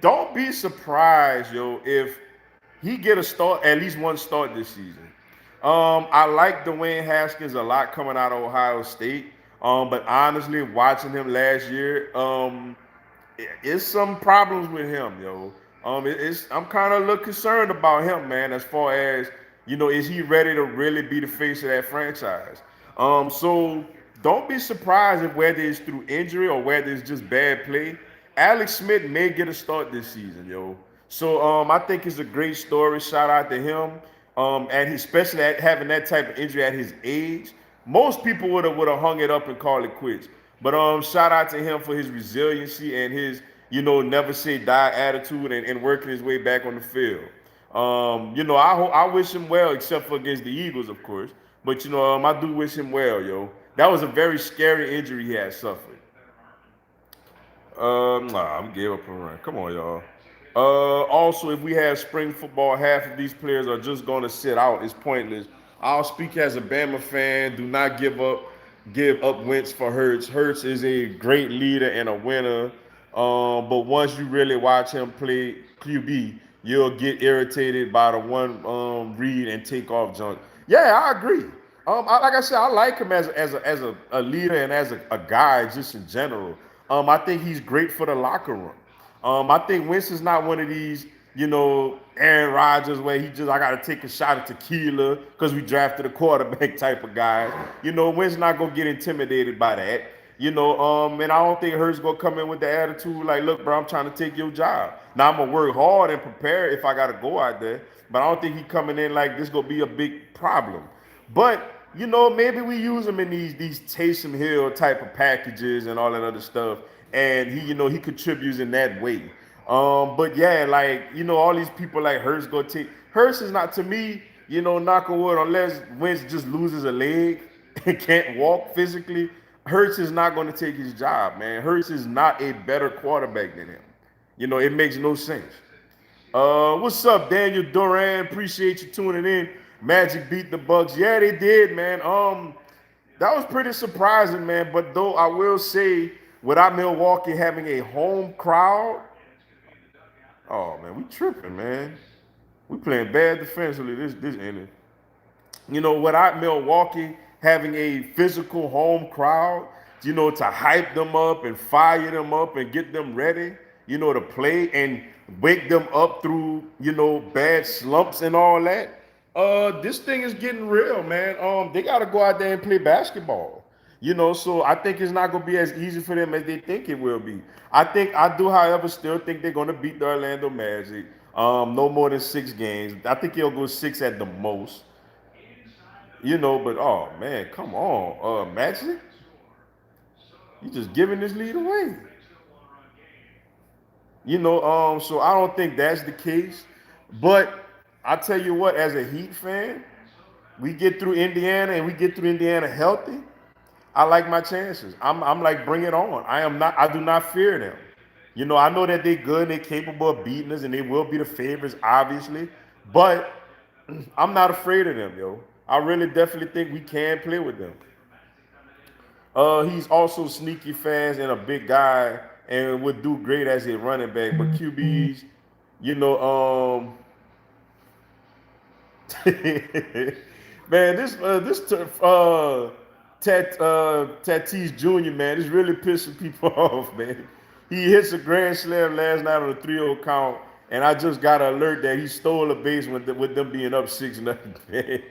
Don't be surprised, if he get a start, at least one start this season. I like Dwayne Haskins a lot coming out of Ohio State. But honestly, watching him last year, it's some problems with him, I'm kind of a little concerned about him, man, as far as, is he ready to really be the face of that franchise? So don't be surprised if whether it's through injury or whether it's just bad play, Alex Smith may get a start this season, So I think it's a great story. Shout out to him. And especially at having that type of injury at his age. Most people would have hung it up and called it quits. But shout out to him for his resiliency and his, never say die attitude and working his way back on the field. I wish him well, except for against the Eagles, of course. But, I do wish him well, That was a very scary injury he had suffered. I'm gave up a run. Come on, y'all. Also, if we have spring football, half of these players are just going to sit out. It's pointless. I'll speak as a Bama fan. Do not give up Wentz for Hurts. Hurts is a great leader and a winner. But once you really watch him play QB, you'll get irritated by the one read and take off junk. Yeah, I agree. Like I said, I like him as a leader and as a guy just in general. I think he's great for the locker room. I think Winston's not one of these, Aaron Rodgers where he just I gotta take a shot at tequila because we drafted a quarterback type of guy. Winston's not gonna get intimidated by that. And I don't think Hurts gonna come in with the attitude like, look, bro, I'm trying to take your job. Now I'm gonna work hard and prepare if I gotta go out there, but I don't think he coming in like this gonna be a big problem. But maybe we use him in these Taysom Hill type of packages and all that other stuff, and he contributes in that way. But yeah, like all these people like Hurts go take Hurts is not to me, knock on wood, unless Wentz just loses a leg and can't walk physically. Hurts is not going to take his job, man. Hurts is not a better quarterback than him. It makes no sense. What's up, Daniel Duran? Appreciate you tuning in. Magic beat the Bucks. Yeah, they did, man. That was pretty surprising, man. But though I will say, without Milwaukee having a home crowd, oh man, we tripping, man. We playing bad defensively this inning. Without Milwaukee having a physical home crowd, to hype them up and fire them up and get them ready, to play and wake them up through, bad slumps and all that. This thing is getting real, man. They gotta go out there and play basketball. So I think it's not gonna be as easy for them as they think it will be. I do, however, still think they're gonna beat the Orlando Magic. No more than 6 games. I think he'll go 6 at the most. But oh man, come on, Magic, you just giving this lead away. So I don't think that's the case. But I tell you what, as a Heat fan, we get through Indiana and we get through Indiana healthy. I like my chances. I'm like, bring it on. I do not fear them. I know that they're good and they're capable of beating us and they will be the favorites, obviously. But I'm not afraid of them, yo. I really definitely think we can play with them. He's also sneaky fast and a big guy and would do great as a running back. But QBs, you know, man, Tatis Jr. man, it's really pissing people off, man. He hits a grand slam last night on a 3-0 count, and I just got an alert that he stole a base with them being up 6-0.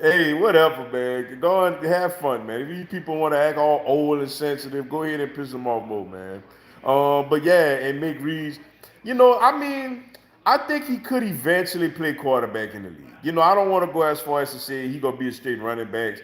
Hey, whatever, man. Go and have fun, man. If these people want to act all old and sensitive, go ahead and piss them off more, man. But yeah, and make Reeves, I mean, I think he could eventually play quarterback in the league. I don't want to go as far as to say he gonna be a straight running back,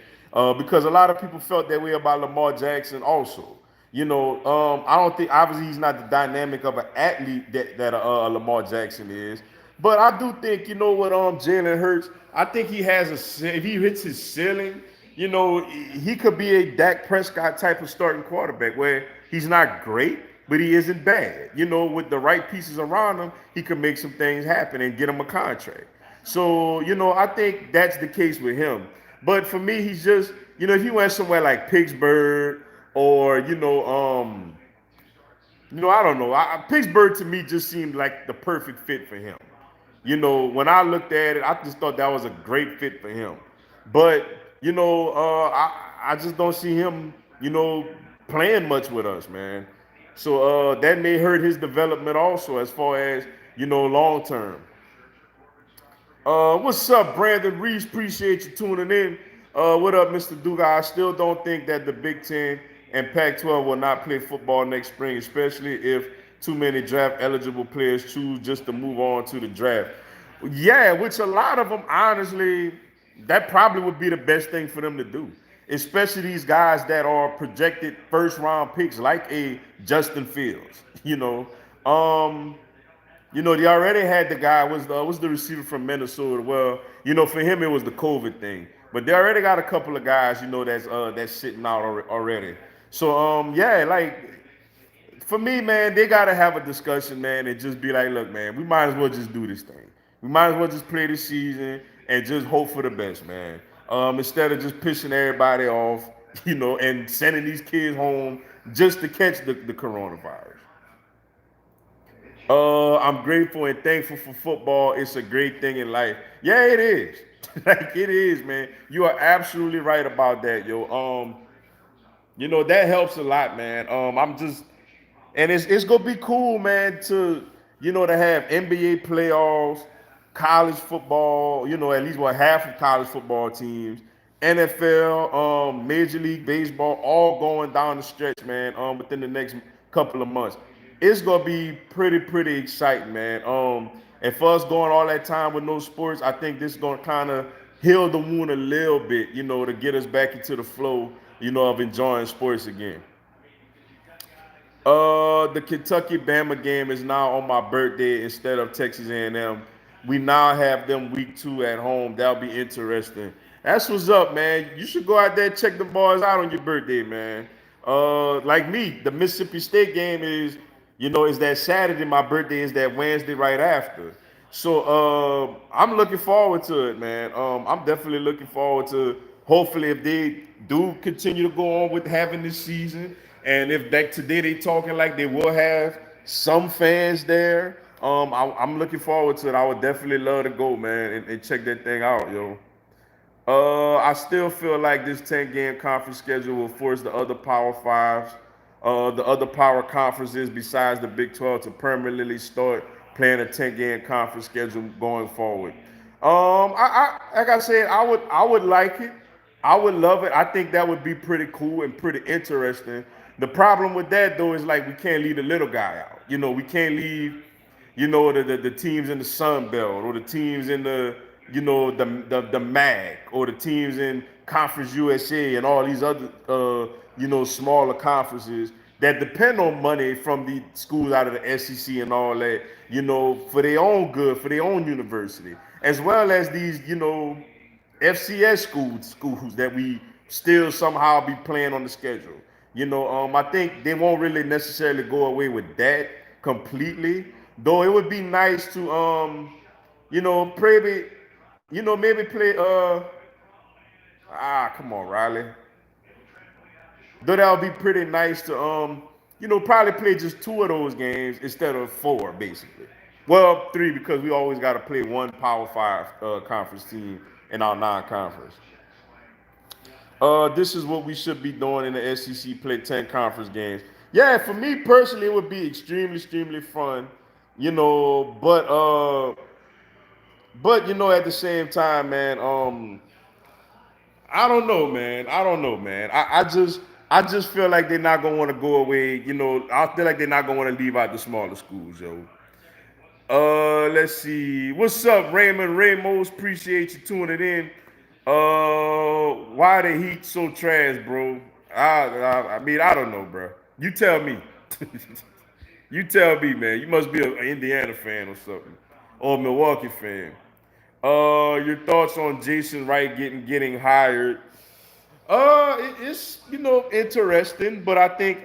because a lot of people felt that way about Lamar Jackson also. I don't think obviously he's not the dynamic of an athlete that Lamar Jackson is. But I do think, what Jalen Hurts, I think he has if he hits his ceiling, he could be a Dak Prescott type of starting quarterback where he's not great, but he isn't bad. With the right pieces around him, he could make some things happen and get him a contract. So, I think that's the case with him. But for me, he's just, if he went somewhere like Pittsburgh or, I don't know. Pittsburgh to me just seemed like the perfect fit for him. When I looked at it, I just thought that was a great fit for him. But, I just don't see him, playing much with us, man. So that may hurt his development also as far as, long term. What's up, Brandon Reese? Appreciate you tuning in. What up, Mr. Duga? I still don't think that the Big Ten and Pac-12 will not play football next spring, especially if too many draft eligible players choose just to move on to the draft. Yeah, which a lot of them, honestly, that probably would be the best thing for them to do, especially these guys that are projected first round picks like a Justin Fields. They already had the guy was the receiver from Minnesota. Well, for him it was the COVID thing, but they already got a couple of guys, that's sitting out already. So yeah, like for me, man, they gotta have a discussion, man, and just be like, look, man, we might as well just do this thing. We might as well just play this season and just hope for the best, man. Instead of just pissing everybody off, and sending these kids home just to catch the coronavirus. I'm grateful and thankful for football. It's a great thing in life. Yeah, it is. Like it is, man. You are absolutely right about that, yo. That helps a lot, man. I'm just and it's gonna be cool, man, to have NBA playoffs, college football, at least what half of college football teams, NFL, Major League Baseball, all going down the stretch, man, within the next couple of months. It's gonna be pretty exciting, man. And for us going all that time with no sports, I think this is gonna kind of heal the wound a little bit, to get us back into the flow, of enjoying sports again. The Kentucky Bama game is now on my birthday instead of Texas A&M. We now have them week 2 at home. That'll be interesting. That's what's up, man. You should go out there and check the boys out on your birthday, man. Like me, the Mississippi State game is that Saturday. My birthday is that Wednesday right after. So I'm looking forward to it, man. I'm definitely looking forward to. Hopefully, if they do continue to go on with having this season, and if that today they talking like they will have some fans there, I'm looking forward to it. I would definitely love to go, man, and check that thing out, yo. I still feel like this 10-game conference schedule will force the other power conferences besides the Big 12 to permanently start playing a 10-game conference schedule going forward. Like I said, I would like it. I would love it. I think that would be pretty cool and pretty interesting. The problem with that though is like we can't leave the little guy out. We can't leave the teams in the Sun Belt or the teams in the MAC or the teams in Conference USA and all these other smaller conferences that depend on money from the schools out of the SEC and all that, for their own good, for their own university, as well as these, FCS schools that we still somehow be playing on the schedule. I think they won't really necessarily go away with that completely, though it would be nice to maybe maybe play come on, Riley. Though that would be pretty nice to probably play just 2 of those games instead of 4, basically. Well, 3 because we always got to play one Power 5 conference team in our non-conference. This is what we should be doing in the SEC. Play 10 conference games. Yeah, for me personally, it would be extremely fun. But at the same time, man, I don't know, man. I don't know, man. I just feel like they're not gonna want to go away. I feel like they're not gonna want to leave out the smaller schools, yo. Let's see. What's up, Raymond Ramos? Appreciate you tuning in. Why the Heat so trash, bro? I mean, I don't know, bro. You tell me. You tell me, man. You must be an Indiana fan or something, or a Milwaukee fan. Your thoughts on Jason Wright getting hired? It's interesting, but I think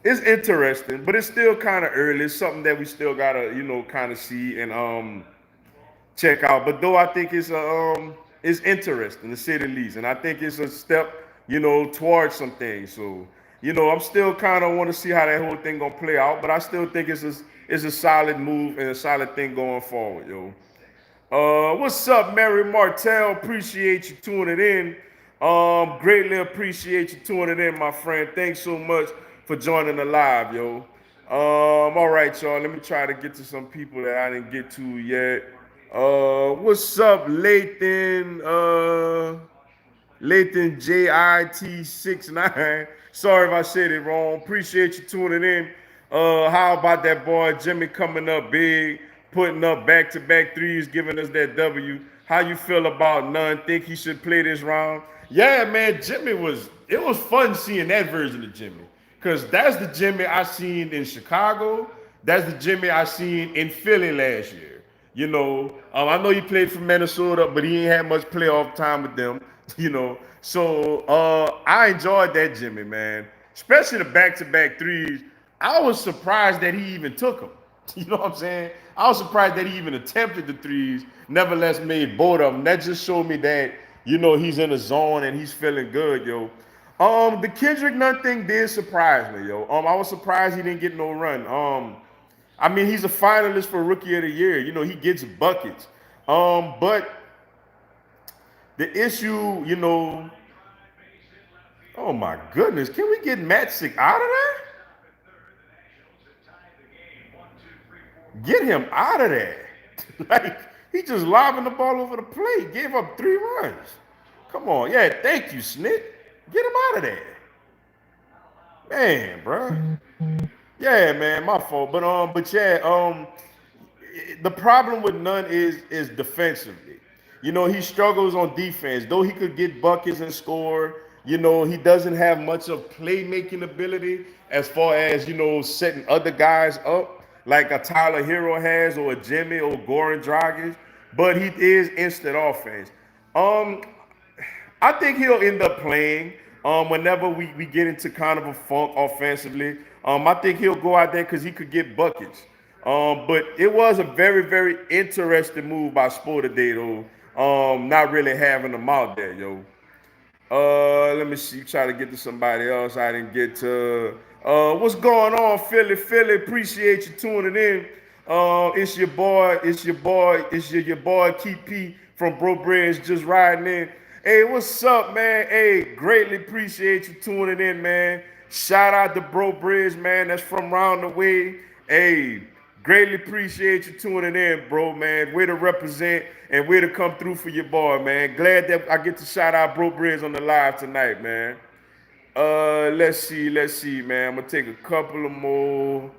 it's interesting, but it's still kind of early. It's something that we still gotta kind of see and check out. But though I think it's interesting to say the least, and I think it's a step towards some things. So I'm still kind of want to see how that whole thing gonna play out, but I still think it's a solid move and a solid thing going forward, yo. What's up, Mary Martell? Appreciate you tuning in. Greatly appreciate you tuning in, my friend. Thanks so much for joining the live, yo. All right, y'all. Let me try to get to some people that I didn't get to yet. What's up, Lathan? Lathan JIT69. Sorry if I said it wrong. Appreciate you tuning in. How about that boy Jimmy coming up big, putting up back-to-back threes, giving us that W? How you feel about none? Think he should play this round? Yeah, man, it was fun seeing that version of Jimmy. Because that's the Jimmy I seen in Chicago. That's the Jimmy I seen in Philly last year. I know he played for Minnesota, but he ain't had much playoff time with them, So I enjoyed that Jimmy, man. Especially the back-to-back threes. I was surprised that he even took them. You know what I'm saying? I was surprised that he even attempted the threes, nevertheless made both of them. That just showed me that, he's in a zone and he's feeling good, yo. The Kendrick Nunn thing did surprise me, yo. I was surprised he didn't get no run. I mean, he's a finalist for Rookie of the Year. You know, he gets buckets. But the issue, you know, oh my goodness, can we get Matzik out of there? Get him out of there. Like, he just lobbing the ball over the plate, gave up 3 runs. Come on, yeah, thank you, Snit. Get him out of there. Man, bro. Yeah, man, my fault. But yeah, the problem with Nunn is defensively. You know, he struggles on defense. Though he could get buckets and score, you know, he doesn't have much of playmaking ability as far as, you know, setting other guys up like a Tyler Hero has or a Jimmy or Goran Dragic. But he is instant offense. Um, I think he'll end up playing whenever we get into kind of a funk offensively. I think he'll go out there because he could get buckets. But it was a very, very interesting move by Sport today, though. Not really having him out there, yo. Let me see. Try to get to somebody else. I didn't get to. What's going on, Philly? Philly, appreciate you tuning in. It's your boy. It's your boy. It's your boy KP from Bro Bridge just riding in. Hey, what's up, man? Hey, greatly appreciate you tuning in, man. Shout out to Bro Bridge, man. That's from round the way. Hey, greatly appreciate you tuning in, bro, man. Way to represent and way to come through for your boy, man. Glad that I get to shout out Bro Bridge on the live tonight, man. Let's see, man. I'm gonna take a couple of more.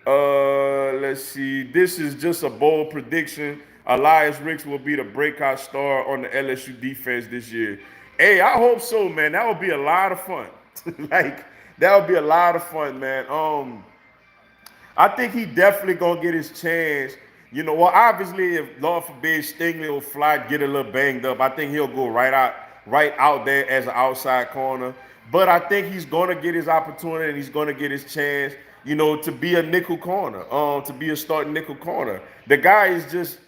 Let's see. This is just a bold prediction. Elias Ricks will be the breakout star on the LSU defense this year. Hey, I hope so, man. That would be a lot of fun. Like, that would be a lot of fun, man. I think he definitely gonna get his chance. You know, well, obviously, if Lord forbid Stingley or Fly get a little banged up, I think he'll go right out there as an outside corner. But I think he's gonna get his opportunity and he's gonna get his chance. You know, to be a nickel corner, to be a starting nickel corner. The guy is just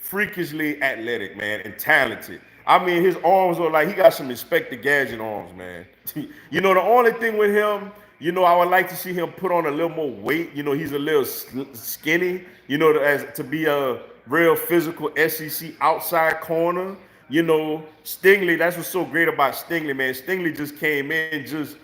freakishly athletic, man, and talented. I mean, his arms are like he got some Inspector Gadget arms, man. You know, the only thing with him, you know, I would like to see him put on a little more weight. You know, he's a little skinny. You know, as to be a real physical SEC outside corner. You know, Stingley. That's what's so great about Stingley, man. Stingley just came in, just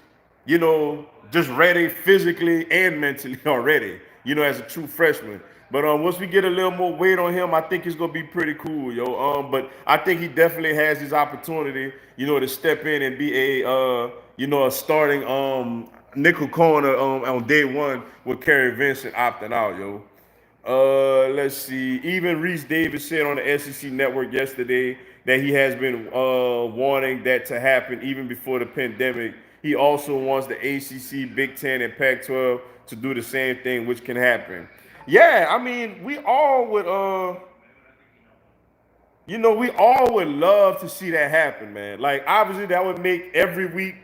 you know, just ready physically and mentally already. You know, as a true freshman. But once we get a little more weight on him, I think it's gonna be pretty cool, yo. But I think he definitely has his opportunity, you know, to step in and be a you know, a starting nickel corner on day one with Kerry Vincent opting out, yo. Let's see. Even Reese Davis said on the SEC network yesterday that he has been wanting that to happen even before the pandemic. He also wants the ACC, Big Ten, and Pac-12 to do the same thing, which can happen. Yeah, I mean, we all would, you know, we all would love to see that happen, man. Like, obviously, that would make every week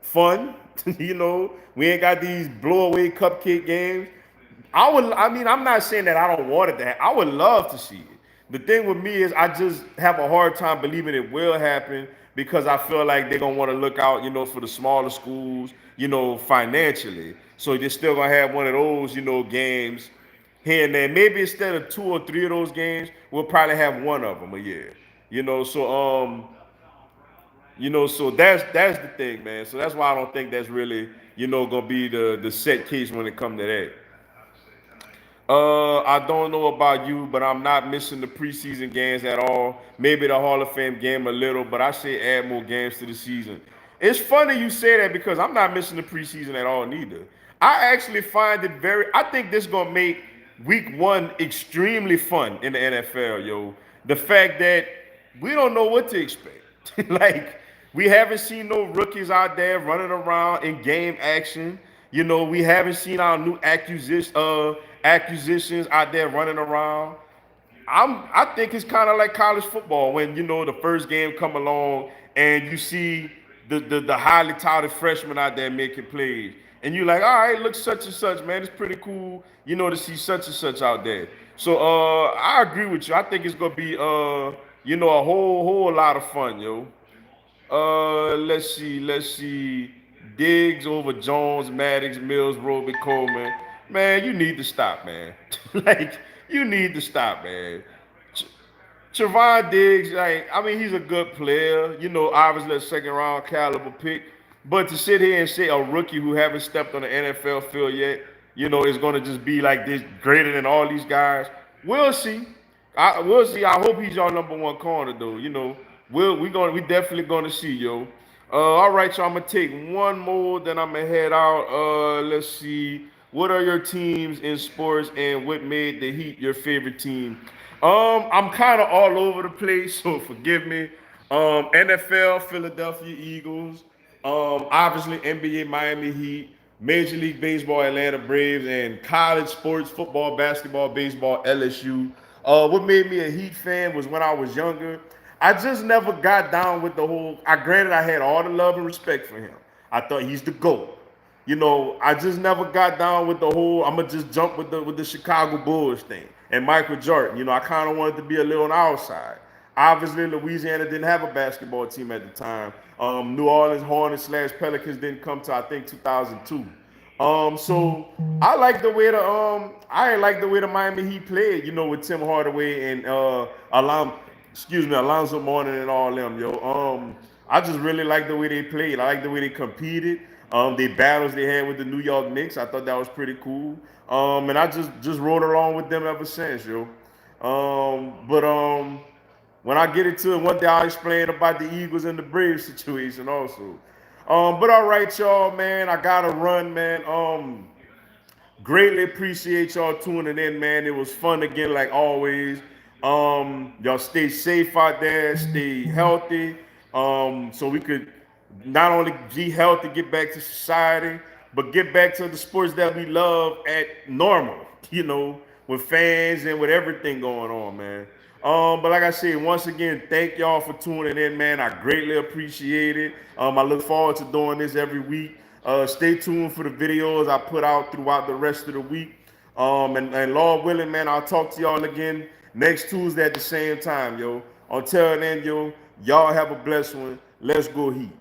fun. You know, we ain't got these blow away cupcake games. I mean, I'm not saying that I don't want it to happen. I would love to see it. The thing with me is I just have a hard time believing it will happen because I feel like they're gonna want to look out, you know, for the smaller schools, you know, financially. So they're still gonna have one of those, you know, games here and there. Maybe instead of 2 or 3 of those games, we'll probably have one of them a year. You know, so that's the thing, man. So that's why I don't think that's really, you know, gonna be the set case when it comes to that. I don't know about you, but I'm not missing the preseason games at all. Maybe the Hall of Fame game a little, but I say add more games to the season. It's funny you say that because I'm not missing the preseason at all neither. I actually find it I think this is gonna make week one extremely fun in the NFL, yo. The fact that we don't know what to expect. Like, we haven't seen no rookies out there running around in game action. You know, we haven't seen our new acquisitions out there running around. I think it's kind of like college football when, you know, the first game come along and you see the highly touted freshmen out there making plays. And you're like, all right, look, such and such, man. It's pretty cool, you know, to see such and such out there. So I agree with you. I think it's gonna be you know, a whole lot of fun, yo. Let's see. Diggs over Jones, Maddox, Mills, Roby, Coleman. Man, you need to stop, man. Like, you need to stop, man. Trevon Diggs, like, I mean, he's a good player. You know, obviously a second round caliber pick. But to sit here and say a rookie who haven't stepped on the NFL field yet, you know, is going to just be like this greater than all these guys, we'll see. We'll see. I hope he's our number one corner, though. You know, we definitely gonna see, yo. All right, so I'm gonna take one more, then I'm gonna head out. Let's see. What are your teams in sports, and what made the Heat your favorite team? I'm kind of all over the place, so forgive me. NFL, Philadelphia Eagles. Obviously NBA, Miami Heat. Major League Baseball, Atlanta Braves, and college sports, football, basketball, baseball, LSU. What made me a Heat fan was when I was younger. I just never got down with the whole. Granted, I had all the love and respect for him. I thought he's the GOAT. You know, I just never got down with the whole. I'm gonna just jump with the Chicago Bulls thing and Michael Jordan. You know, I kind of wanted to be a little on the outside. Obviously, Louisiana didn't have a basketball team at the time. New Orleans Hornets slash Pelicans didn't come to I think 2002. So I like the way I like the way the Miami Heat played. You know, with Tim Hardaway and Alonzo Mourning and all them. Yo, I just really like the way they played. I like the way they competed. The battles they had with the New York Knicks, I thought that was pretty cool. And I just rode along with them ever since, yo. But when I get into it, one day I'll explain about the Eagles and the Braves situation also. But all right, y'all, man, I gotta run, man. Greatly appreciate y'all tuning in, man. It was fun again, like always. Y'all stay safe out there, stay healthy. So we could not only be healthy, get back to society, but get back to the sports that we love at normal, you know, with fans and with everything going on, man. But like I said, once again, thank y'all for tuning in, man. I greatly appreciate it. I look forward to doing this every week. Stay tuned for the videos I put out throughout the rest of the week. And Lord willing, man, I'll talk to y'all again next Tuesday at the same time, yo. Until then, yo, y'all have a blessed one. Let's go Heat.